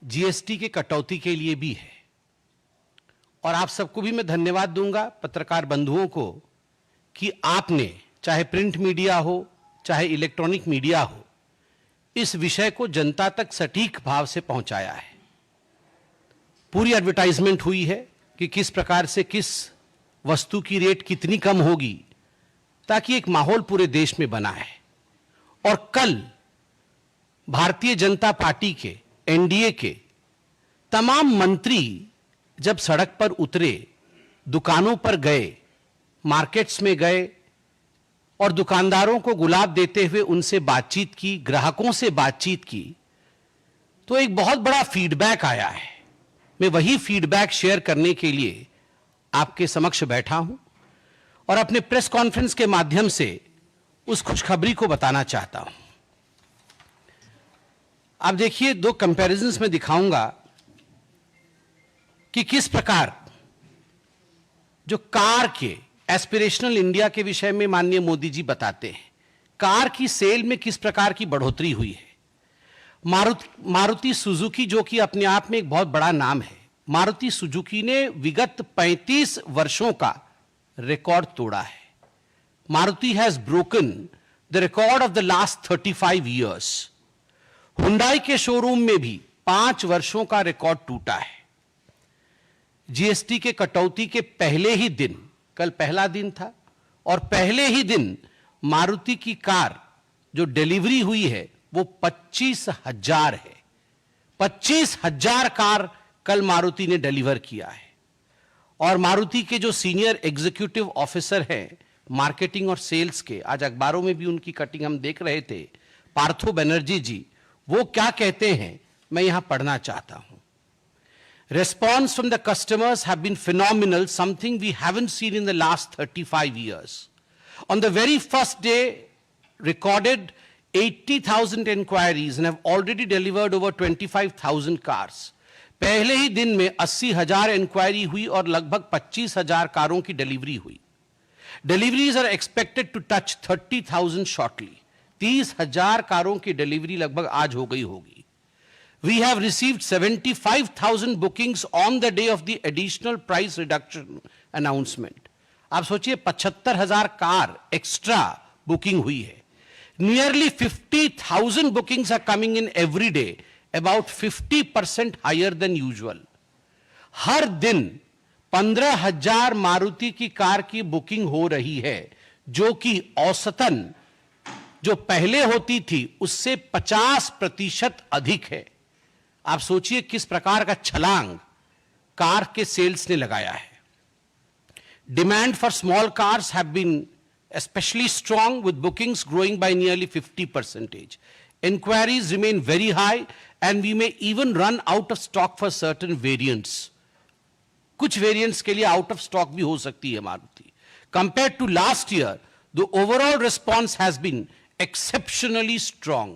जीएसटी के कटौती के लिए भी है। और आप सबको भी मैं धन्यवाद दूंगा, पत्रकार बंधुओं को, कि आपने चाहे प्रिंट मीडिया हो चाहे इलेक्ट्रॉनिक मीडिया हो, इस विषय को जनता तक सटीक भाव से पहुंचाया है। पूरी एडवर्टाइजमेंट हुई है कि किस प्रकार से किस वस्तु की रेट कितनी कम होगी, ताकि एक माहौल पूरे देश में बना है। और कल भारतीय जनता पार्टी के, एनडीए के तमाम मंत्री जब सड़क पर उतरे, दुकानों पर गए, मार्केट्स में गए और दुकानदारों को गुलाब देते हुए उनसे बातचीत की, ग्राहकों से बातचीत की, तो एक बहुत बड़ा फीडबैक आया है। मैं वही फीडबैक शेयर करने के लिए आपके समक्ष बैठा हूं और अपने प्रेस कॉन्फ्रेंस के माध्यम से उस खुशखबरी को बताना चाहता हूं। आप देखिए, दो कंपैरिजंस में दिखाऊंगा कि किस प्रकार जो कार के एस्पिरेशनल इंडिया के विषय में माननीय मोदी जी बताते हैं, कार की सेल में किस प्रकार की बढ़ोतरी हुई है। मारुति सुजुकी, जो कि अपने आप में एक बहुत बड़ा नाम है, मारुति सुजुकी ने विगत 35 वर्षों का रिकॉर्ड तोड़ा है। Maruti has broken the record of the last 35 years. Hyundai के शोरूम में भी 5 वर्षों का रिकॉर्ड टूटा है। जीएसटी के कटौती के पहले ही दिन, कल पहला दिन था, और पहले ही दिन मारुति की कार जो डिलीवरी हुई है वो 25,000 है। 25,000 कार कल मारुति ने डिलीवर किया है। और मारुति के जो सीनियर एग्जीक्यूटिव ऑफिसर हैं मार्केटिंग और सेल्स के, आज अखबारों में भी उनकी कटिंग हम देख रहे थे, पार्थो बनर्जी जी, वो क्या कहते हैं मैं यहां पढ़ना चाहता हूं। Response from the customers have been phenomenal, something we haven't seen in the last 35 years. On the very first day, recorded 80,000 inquiries and have already delivered over 25,000 cars. पहले ही दिन में 80,000 इंक्वायरी हुई और लगभग 25,000 कारों की डिलीवरी हुई। Deliveries are expected to touch 30,000 shortly. 30,000 कारों की डिलीवरी लगभग आज हो गई होगी। We have received 75,000 bookings on the day of the additional price reduction announcement. आप सोचिए 75,000 कार एक्स्ट्रा बुकिंग हुई है। Nearly 50,000 bookings are coming in every day, about 50% higher than usual. हर दिन 15,000 मारुति की कार की बुकिंग हो रही है, जो कि औसतन जो पहले होती थी उससे 50% अधिक है। आप सोचिए किस प्रकार का छलांग कार के सेल्स ने लगाया है। Demand for small cars have been especially strong, with bookings growing by nearly 50%. Inquiries remain very high and we may even run out of stock for certain variants. कुछ वेरिएंट्स के लिए आउट ऑफ स्टॉक भी हो सकती है Maruti. Compared to last year, the overall response has been exceptionally strong.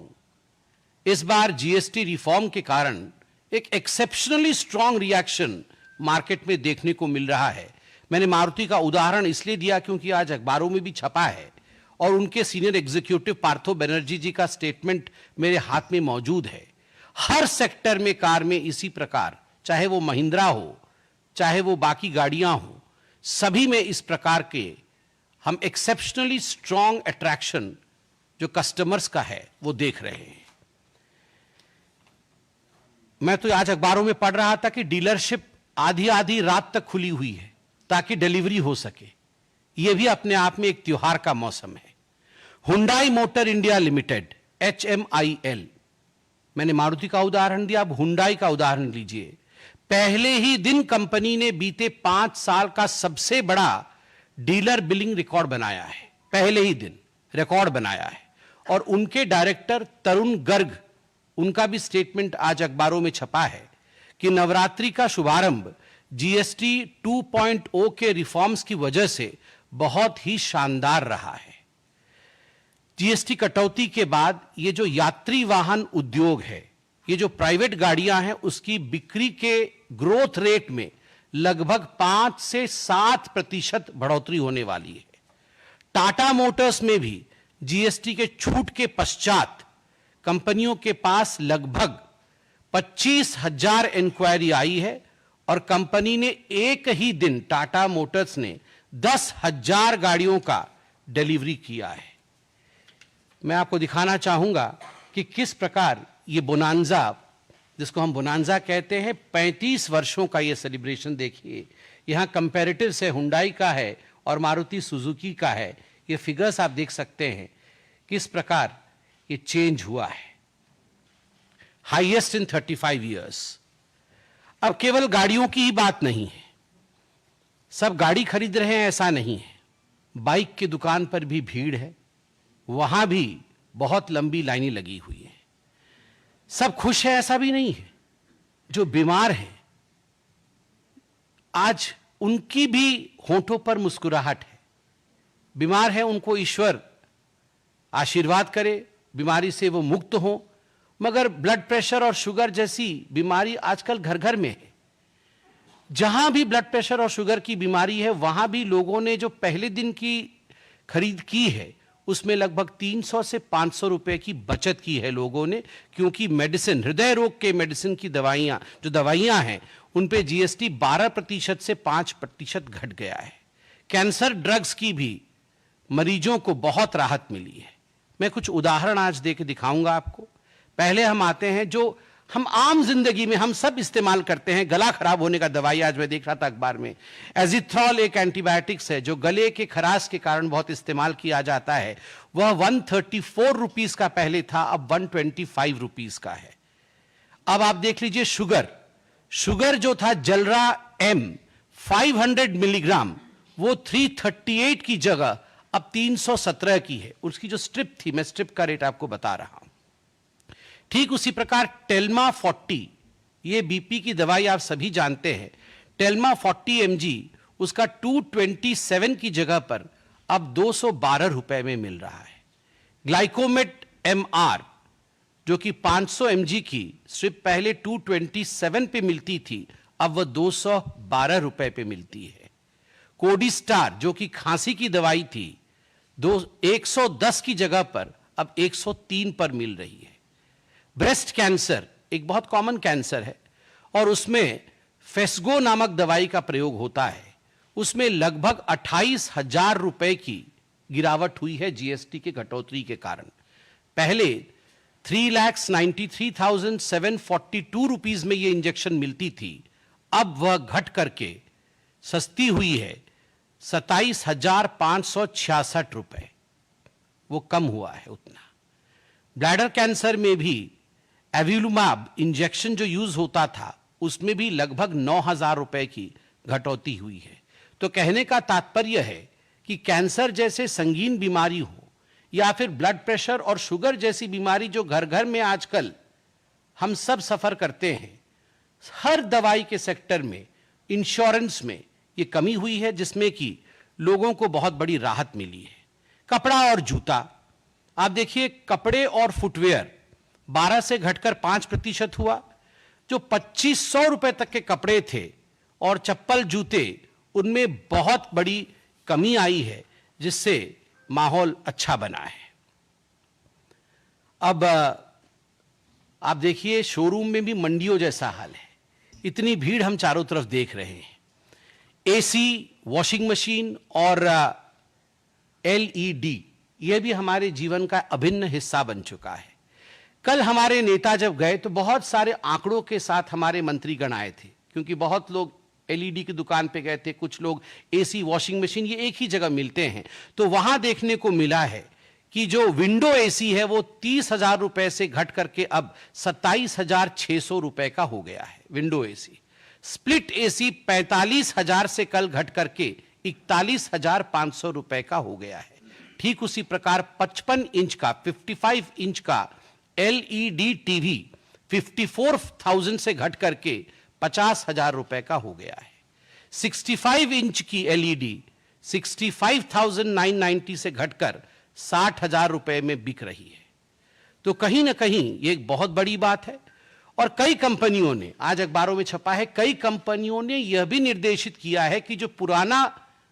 इस बार जीएसटी रिफॉर्म के कारण एक एक्सेप्शनली स्ट्रांग रिएक्शन मार्केट में देखने को मिल रहा है। मैंने मारुति का उदाहरण इसलिए दिया क्योंकि आज अखबारों में भी छपा है और उनके सीनियर एग्जीक्यूटिव पार्थो बनर्जी जी का स्टेटमेंट मेरे हाथ में मौजूद है। हर सेक्टर में कार में इसी प्रकार, चाहे वो महिंद्रा हो चाहे वो बाकी गाड़ियां हो, सभी में इस प्रकार के हम एक्सेप्शनली स्ट्रांग अट्रैक्शन जो कस्टमर्स का है वो देख रहे हैं। मैं तो आज अखबारों में पढ़ रहा था कि डीलरशिप आधी आधी रात तक खुली हुई है ताकि डिलीवरी हो सके। यह भी अपने आप में एक त्योहार का मौसम है। Hyundai motor India limited HMIL, मैंने मारुति का उदाहरण दिया, अब हुंडई का उदाहरण लीजिए। पहले ही दिन कंपनी ने बीते 5 साल का सबसे बड़ा डीलर बिलिंग रिकॉर्ड बनाया है। पहले ही दिन रिकॉर्ड बनाया है। और उनके डायरेक्टर तरुण गर्ग, उनका भी स्टेटमेंट आज अखबारों में छपा है कि नवरात्रि का शुभारंभ जीएसटी 2.0 के रिफॉर्म्स की वजह से बहुत ही शानदार रहा है। जीएसटी कटौती के बाद ये जो यात्री वाहन उद्योग है, ये जो प्राइवेट गाड़ियां हैं, उसकी बिक्री के ग्रोथ रेट में लगभग 5 से 7% बढ़ोतरी होने वाली है। टाटा मोटर्स में भी जीएसटी के छूट के पश्चात कंपनियों के पास लगभग 25,000 इंक्वायरी आई है और कंपनी ने एक ही दिन, टाटा मोटर्स ने 10,000 गाड़ियों का डिलीवरी किया है। मैं आपको दिखाना चाहूंगा कि किस प्रकार ये बोनांजा, जिसको हम बोनांजा कहते हैं, 35 वर्षों का ये सेलिब्रेशन देखिए। यहां कंपैरेटिव से हुंडई का है और मारुति सुजुकी का है। ये फिगर्स आप देख सकते हैं किस प्रकार ये चेंज हुआ है, हाईएस्ट इन 35 इयर्स। अब केवल गाड़ियों की ही बात नहीं है, सब गाड़ी खरीद रहे हैं ऐसा नहीं है। बाइक की दुकान पर भी भीड़ है, वहां भी बहुत लंबी लाइनें लगी हुई हैं। सब खुश है ऐसा भी नहीं है। जो बीमार हैं आज उनकी भी होठों पर मुस्कुराहट है। बीमार है, उनको ईश्वर आशीर्वाद करे, बीमारी से वो मुक्त हो। मगर ब्लड प्रेशर और शुगर जैसी बीमारी आजकल घर घर में है। जहां भी ब्लड प्रेशर और शुगर की बीमारी है, वहां भी लोगों ने जो पहले दिन की खरीद की है उसमें लगभग 300 से 500 रुपए की बचत की है लोगों ने, क्योंकि मेडिसिन, हृदय रोग के मेडिसिन की दवाइयां हैं, उन पे जीएसटी 12% से 5% घट गया है। कैंसर ड्रग्स की भी मरीजों को बहुत राहत मिली है। मैं कुछ उदाहरण आज देके दिखाऊंगा आपको। पहले हम आते हैं जो हम आम जिंदगी में हम सब इस्तेमाल करते हैं, गला खराब होने का दवाई। आज मैं देख रहा था अखबार में, एजिथ्रॉल एक एंटीबायोटिक्स है जो गले के खराश के कारण बहुत इस्तेमाल किया जाता है। वह 134 रुपीस का पहले था, अब 125 रुपीस का है। अब आप देख लीजिए शुगर जो था जलरा एम 500 मिलीग्राम, वो 338 की जगह अब 317 की है। उसकी जो स्ट्रिप थी, मैं स्ट्रिप का रेट आपको बता रहा हूं। ठीक उसी प्रकार टेल्मा 40, ये बीपी की दवाई आप सभी जानते हैं। टेल्मा 40 mg उसका 227 की जगह पर अब 212 रुपए में मिल रहा है। ग्लाइकोमेट MR जो कि 500 mg की स्ट्रिप पहले 227 पे मिलती थी, अब वह 212 रुपए पे मिलती है। कोडिस्टार जो कि खांसी की दवाई थी, 110 की जगह पर अब 103 पर मिल रही है। ब्रेस्ट कैंसर एक बहुत कॉमन कैंसर है और उसमें फेस्गो नामक दवाई का प्रयोग होता है। उसमें लगभग 28,000 रुपए की गिरावट हुई है जीएसटी के कटौती के कारण। पहले 3,93,742 रुपीस में ये इंजेक्शन मिलती थी, अब वह घट करके सस्ती हुई है 27,566 रुपए, वो कम हुआ है उतना। ब्लैडर कैंसर में भी एविलुमाब इंजेक्शन जो यूज होता था, उसमें भी लगभग 9,000 रुपए की घटौती हुई है। तो कहने का तात्पर्य है कि कैंसर जैसे संगीन बीमारी हो या फिर ब्लड प्रेशर और शुगर जैसी बीमारी जो घर घर में आजकल हम सब सफर करते हैं, हर दवाई के सेक्टर में, इंश्योरेंस में ये कमी हुई है, जिसमें कि लोगों को बहुत बड़ी राहत मिली है। कपड़ा और जूता, आप देखिए कपड़े और फुटवेयर 12 से घटकर 5% हुआ। जो 2500 रुपए तक के कपड़े थे और चप्पल जूते, उनमें बहुत बड़ी कमी आई है, जिससे माहौल अच्छा बना है। अब आप देखिए शोरूम में भी मंडियों जैसा हाल है, इतनी भीड़ हम चारों तरफ देख रहे हैं। एसी, वॉशिंग मशीन और एलईडी, यह भी हमारे जीवन का अभिन्न हिस्सा बन चुका है। कल हमारे नेता जब गए तो बहुत सारे आंकड़ों के साथ हमारे मंत्रीगण आए थे, क्योंकि बहुत लोग एलईडी की दुकान पे गए थे, कुछ लोग एसी, वॉशिंग मशीन, ये एक ही जगह मिलते हैं। तो वहां देखने को मिला है कि जो विंडो एसी है वो 30,000 रुपए से घट करके अब 27,600 रुपए का हो गया है विंडो एसी। स्प्लिट एसी 45,000 से कल घट करके 41,500 रुपए का हो गया है। ठीक उसी प्रकार 55 इंच का 55 इंच का एलईडी टीवी 54,000 से घट करके 50,000 रुपए का हो गया है। 65 इंच की एलईडी 65,990 से घटकर 60,000 रुपए में बिक रही है। तो कहीं ना कहीं ये एक बहुत बड़ी बात है। और कई कंपनियों ने, आज अखबारों में छपा है, कई कंपनियों ने यह भी निर्देशित किया है कि जो पुराना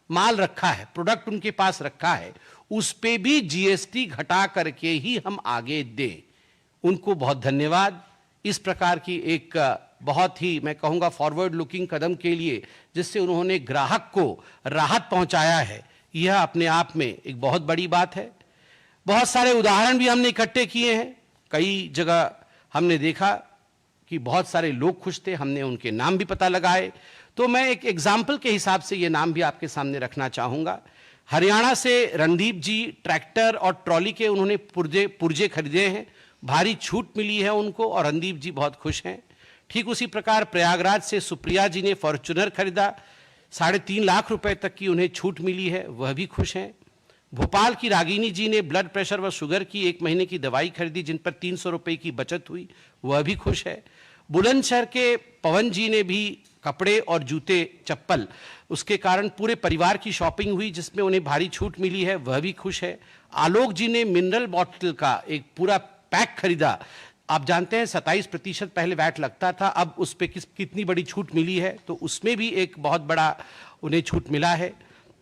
माल रखा है, प्रोडक्ट उनके पास रखा है, उस पे भी जीएसटी घटा करके ही हम आगे दें। उनको बहुत धन्यवाद इस प्रकार की एक बहुत ही, मैं कहूंगा, फॉरवर्ड लुकिंग कदम के लिए, जिससे उन्होंने ग्राहक को राहत पहुंचाया है। यह अपने आप में एक बहुत बड़ी बात है। बहुत सारे उदाहरण भी हमने इकट्ठे किए हैं। कई जगह हमने देखा कि बहुत सारे लोग खुश थे, हमने उनके नाम भी पता लगाए। तो मैं एक एग्जाम्पल के हिसाब से ये नाम भी आपके सामने रखना चाहूँगा। हरियाणा से रणदीप जी ट्रैक्टर और ट्रॉली के उन्होंने पुर्जे खरीदे हैं, भारी छूट मिली है उनको और रणदीप जी बहुत खुश हैं। ठीक उसी प्रकार प्रयागराज से सुप्रिया जी ने फॉर्च्यूनर खरीदा, 3.5 लाख रुपए तक की उन्हें छूट मिली है, वह भी खुश हैं। भोपाल की रागिनी जी ने ब्लड प्रेशर व शुगर की 1 महीने की दवाई खरीदी, जिन पर 300 रुपए की बचत हुई, वह भी खुश है। बुलंदशहर के पवन जी ने भी कपड़े और जूते चप्पल, उसके कारण पूरे परिवार की शॉपिंग हुई जिसमें उन्हें भारी छूट मिली है, वह भी खुश है। आलोक जी ने मिनरल बॉटल का एक पूरा पैक खरीदा। आप जानते हैं 27% पहले वैट लगता था, अब उस पर कितनी बड़ी छूट मिली है, तो उसमें भी एक बहुत बड़ा उन्हें छूट मिला है।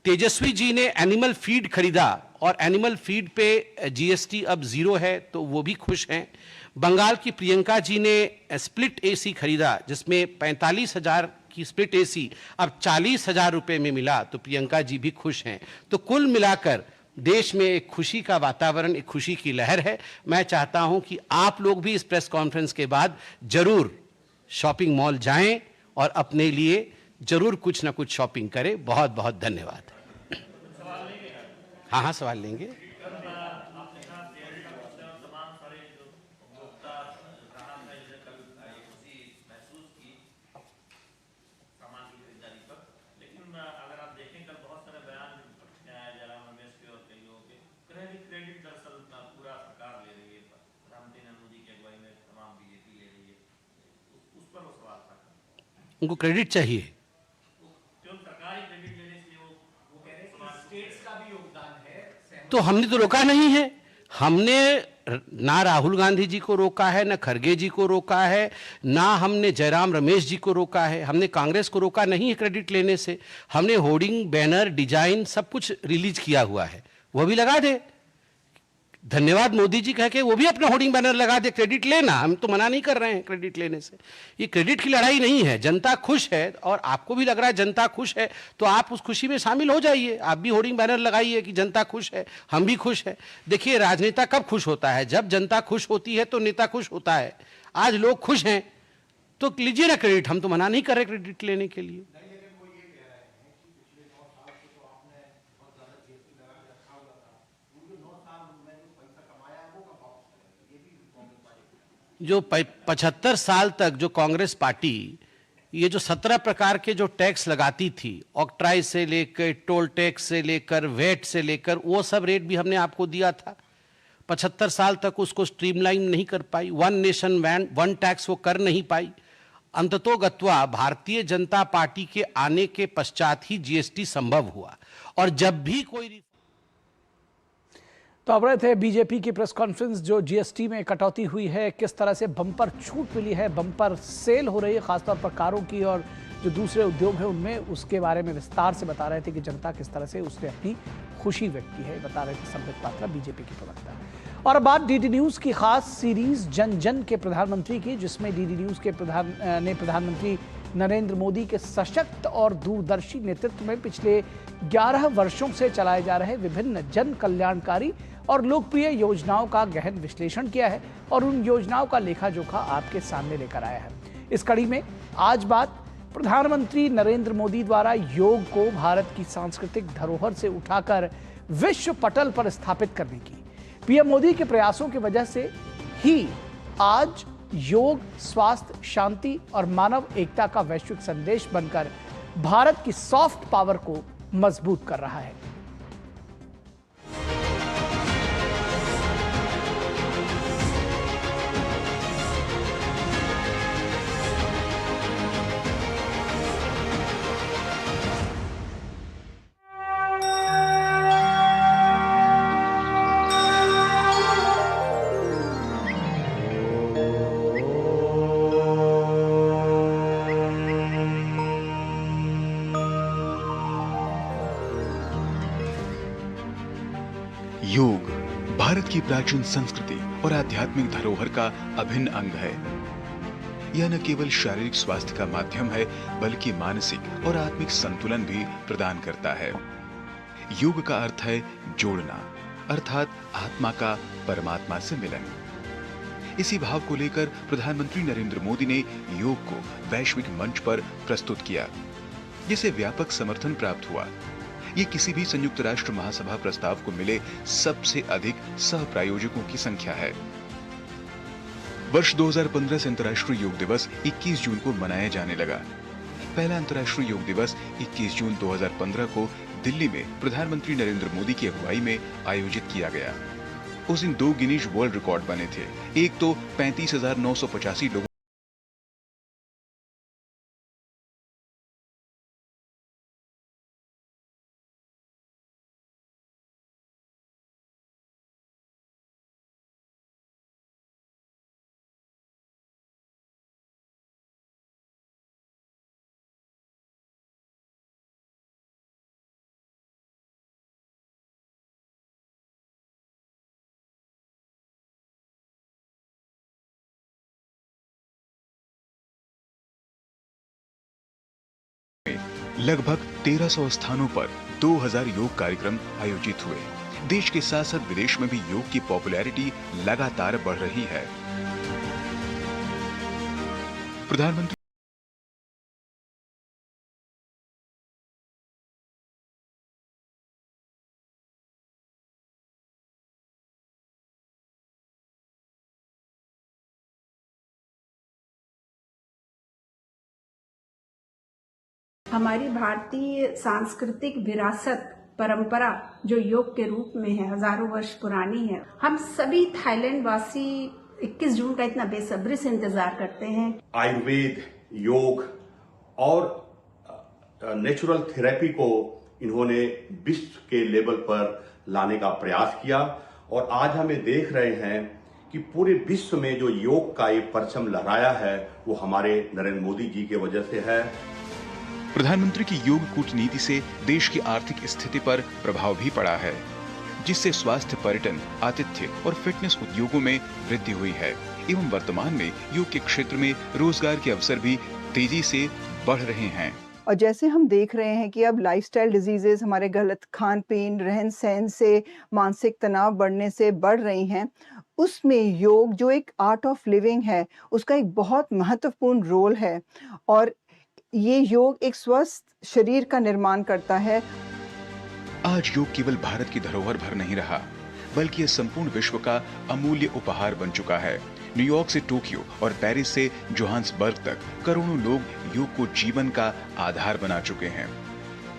तेजस्वी जी ने एनिमल फीड खरीदा और एनिमल फीड पे जीएसटी अब 0 है, तो वो भी खुश हैं। बंगाल की प्रियंका जी ने स्प्लिट एसी खरीदा, जिसमें 45,000 की स्प्लिट एसी अब 40,000 रुपए में मिला, तो प्रियंका जी भी खुश हैं। तो कुल मिलाकर देश में एक खुशी का वातावरण, एक खुशी की लहर है। मैं चाहता हूं कि आप लोग भी इस प्रेस कॉन्फ्रेंस के बाद जरूर शॉपिंग मॉल जाएं और अपने लिए जरूर कुछ ना कुछ शॉपिंग करें। बहुत बहुत धन्यवाद। हाँ, सवाल लेंगे। उनको क्रेडिट चाहिए। तो हमने तो रोका नहीं है। हमने ना राहुल गांधी जी को रोका है, ना खरगे जी को रोका है, ना हमने जयराम रमेश जी को रोका है। हमने कांग्रेस को रोका नहीं है क्रेडिट लेने से। हमने होर्डिंग, बैनर, डिजाइन सब कुछ रिलीज किया हुआ है, वह भी लगा दे। धन्यवाद मोदी जी कह के वो भी अपना होर्डिंग बैनर लगा दे, क्रेडिट लेना। हम तो मना नहीं कर रहे हैं क्रेडिट लेने से। ये क्रेडिट की लड़ाई नहीं है। जनता खुश है और आपको भी लग रहा है जनता खुश है, तो आप उस खुशी में शामिल हो जाइए। आप भी होर्डिंग बैनर लगाइए कि जनता खुश है, हम भी खुश है। देखिए, राजनेता कब खुश होता है? जब जनता खुश होती है तो नेता खुश होता है। आज लोग खुश हैं तो लीजिए ना क्रेडिट। हम तो मना नहीं कर रहे क्रेडिट लेने के लिए। जो 75 साल तक जो कांग्रेस पार्टी ये जो 17 प्रकार के जो टैक्स लगाती थी, ऑक्ट्राइज से लेकर, टोल टैक्स से लेकर, वेट से लेकर, वो सब रेट भी हमने आपको दिया था। 75 साल तक उसको स्ट्रीमलाइन नहीं कर पाई। 1 नेशन वन टैक्स वो कर नहीं पाई। अंततोगत्वा भारतीय जनता पार्टी के आने के पश्चात ही जीएसटी संभव हुआ। और जब भी कोई तो अब रहे थे बीजेपी की प्रेस कॉन्फ्रेंस, जो जीएसटी में कटौती हुई है, किस तरह से बम्पर छूट मिली है, बम्पर सेल हो रही है खासतौर पर कारों की, और जो दूसरे उद्योग है उनमें, उसके बारे में विस्तार से बता रहे थे कि जनता किस तरह से उसने अपनी खुशी व्यक्त की है। बता रहे थे संबित पात्रा, बीजेपी की प्रवक्ता। और अब बात डीडी न्यूज की खास सीरीज जन जन के प्रधानमंत्री की, जिसमें डीडी न्यूज के प्रधानमंत्री नरेंद्र मोदी के सशक्त और दूरदर्शी नेतृत्व में पिछले 11 वर्षों से चलाए जा रहे विभिन्न जन कल्याणकारी और लोकप्रिय योजनाओं का गहन विश्लेषण किया है और उन योजनाओं का लेखा जोखा आपके सामने लेकर आया है। इस कड़ी में आज बात प्रधानमंत्री नरेंद्र मोदी द्वारा योग को भारत की सांस्कृतिक धरोहर से उठाकर विश्व पटल पर स्थापित करने की। पीएम मोदी के प्रयासों की वजह से ही आज योग स्वास्थ्य, शांति और मानव एकता का वैश्विक संदेश बनकर भारत की सॉफ्ट पावर को मजबूत कर रहा है। योग भारत की प्राचीन संस्कृति और आध्यात्मिक धरोहर का अभिन्न अंग है। यह न केवल शारीरिक स्वास्थ्य का माध्यम है, बल्कि मानसिक और आत्मिक संतुलन भी प्रदान करता है। योग का अर्थ है जोड़ना, अर्थात आत्मा का परमात्मा से मिलन। इसी भाव को लेकर प्रधानमंत्री नरेंद्र मोदी ने योग को वैश्विक मंच पर प्रस्तुत किया, जिसे व्यापक समर्थन प्राप्त हुआ। ये किसी भी संयुक्त राष्ट्र महासभा प्रस्ताव को मिले सबसे अधिक सह प्रायोजकों की संख्या है। वर्ष 2015 से अंतर्राष्ट्रीय योग दिवस 21 जून को मनाया जाने लगा। पहला अंतर्राष्ट्रीय योग दिवस 21 जून 2015 को दिल्ली में प्रधानमंत्री नरेंद्र मोदी की अगुवाई में आयोजित किया गया। उस दिन 2 गिनीज वर्ल्ड रिकॉर्ड बने थे। एक तो 35,985 लोगों लगभग 1300 स्थानों पर 2000 योग कार्यक्रम आयोजित हुए। देश के साथ साथ विदेश में भी योग की पॉपुलैरिटी लगातार बढ़ रही है। प्रधानमंत्री हमारी भारतीय सांस्कृतिक विरासत परंपरा जो योग के रूप में है, हजारों वर्ष पुरानी है। हम सभी थाईलैंड वासी 21 जून का इतना बेसब्री से इंतजार करते हैं। आयुर्वेद, योग और नेचुरल थेरेपी को इन्होंने विश्व के लेवल पर लाने का प्रयास किया और आज हमें देख रहे हैं कि पूरे विश्व में जो योग का एक परचम लहराया है वो हमारे नरेंद्र मोदी जी की वजह से है। प्रधानमंत्री की योग कूटनीति से देश की आर्थिक स्थिति पर प्रभाव भी पड़ा है, जिससे स्वास्थ्य, पर्यटन, आतिथ्य और फिटनेस उद्योगों में वृद्धि हुई है एवं वर्तमान में योग के क्षेत्र में रोजगार के अवसर भी तेजी से बढ़ रहे हैं। और जैसे हम देख रहे हैं कि अब लाइफस्टाइल डिजीजेस हमारे गलत खान पीन, रहन सहन से, मानसिक तनाव बढ़ने से बढ़ रही हैं, उसमें योग जो एक आर्ट ऑफ लिविंग है उसका एक बहुत महत्वपूर्ण रोल है और ये योग एक स्वस्थ शरीर का निर्माण करता है। आज योग केवल भारत की धरोहर भर नहीं रहा, बल्कि यह संपूर्ण विश्व का अमूल्य उपहार बन चुका है। न्यूयॉर्क से टोक्यो और पेरिस से जोहान्सबर्ग तक करोड़ों लोग योग को जीवन का आधार बना चुके हैं।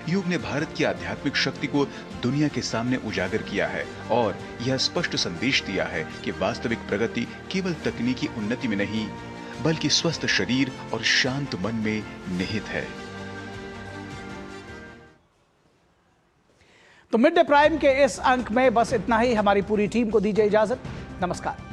योग ने भारत की आध्यात्मिक शक्ति को दुनिया के सामने उजागर किया है और यह स्पष्ट संदेश दिया है कि वास्तविक प्रगति केवल तकनीकी उन्नति में नहीं, बल्कि स्वस्थ शरीर और शांत मन में निहित है। तो मिड डे प्राइम के इस अंक में बस इतना ही। हमारी पूरी टीम को दीजिए इजाजत। नमस्कार।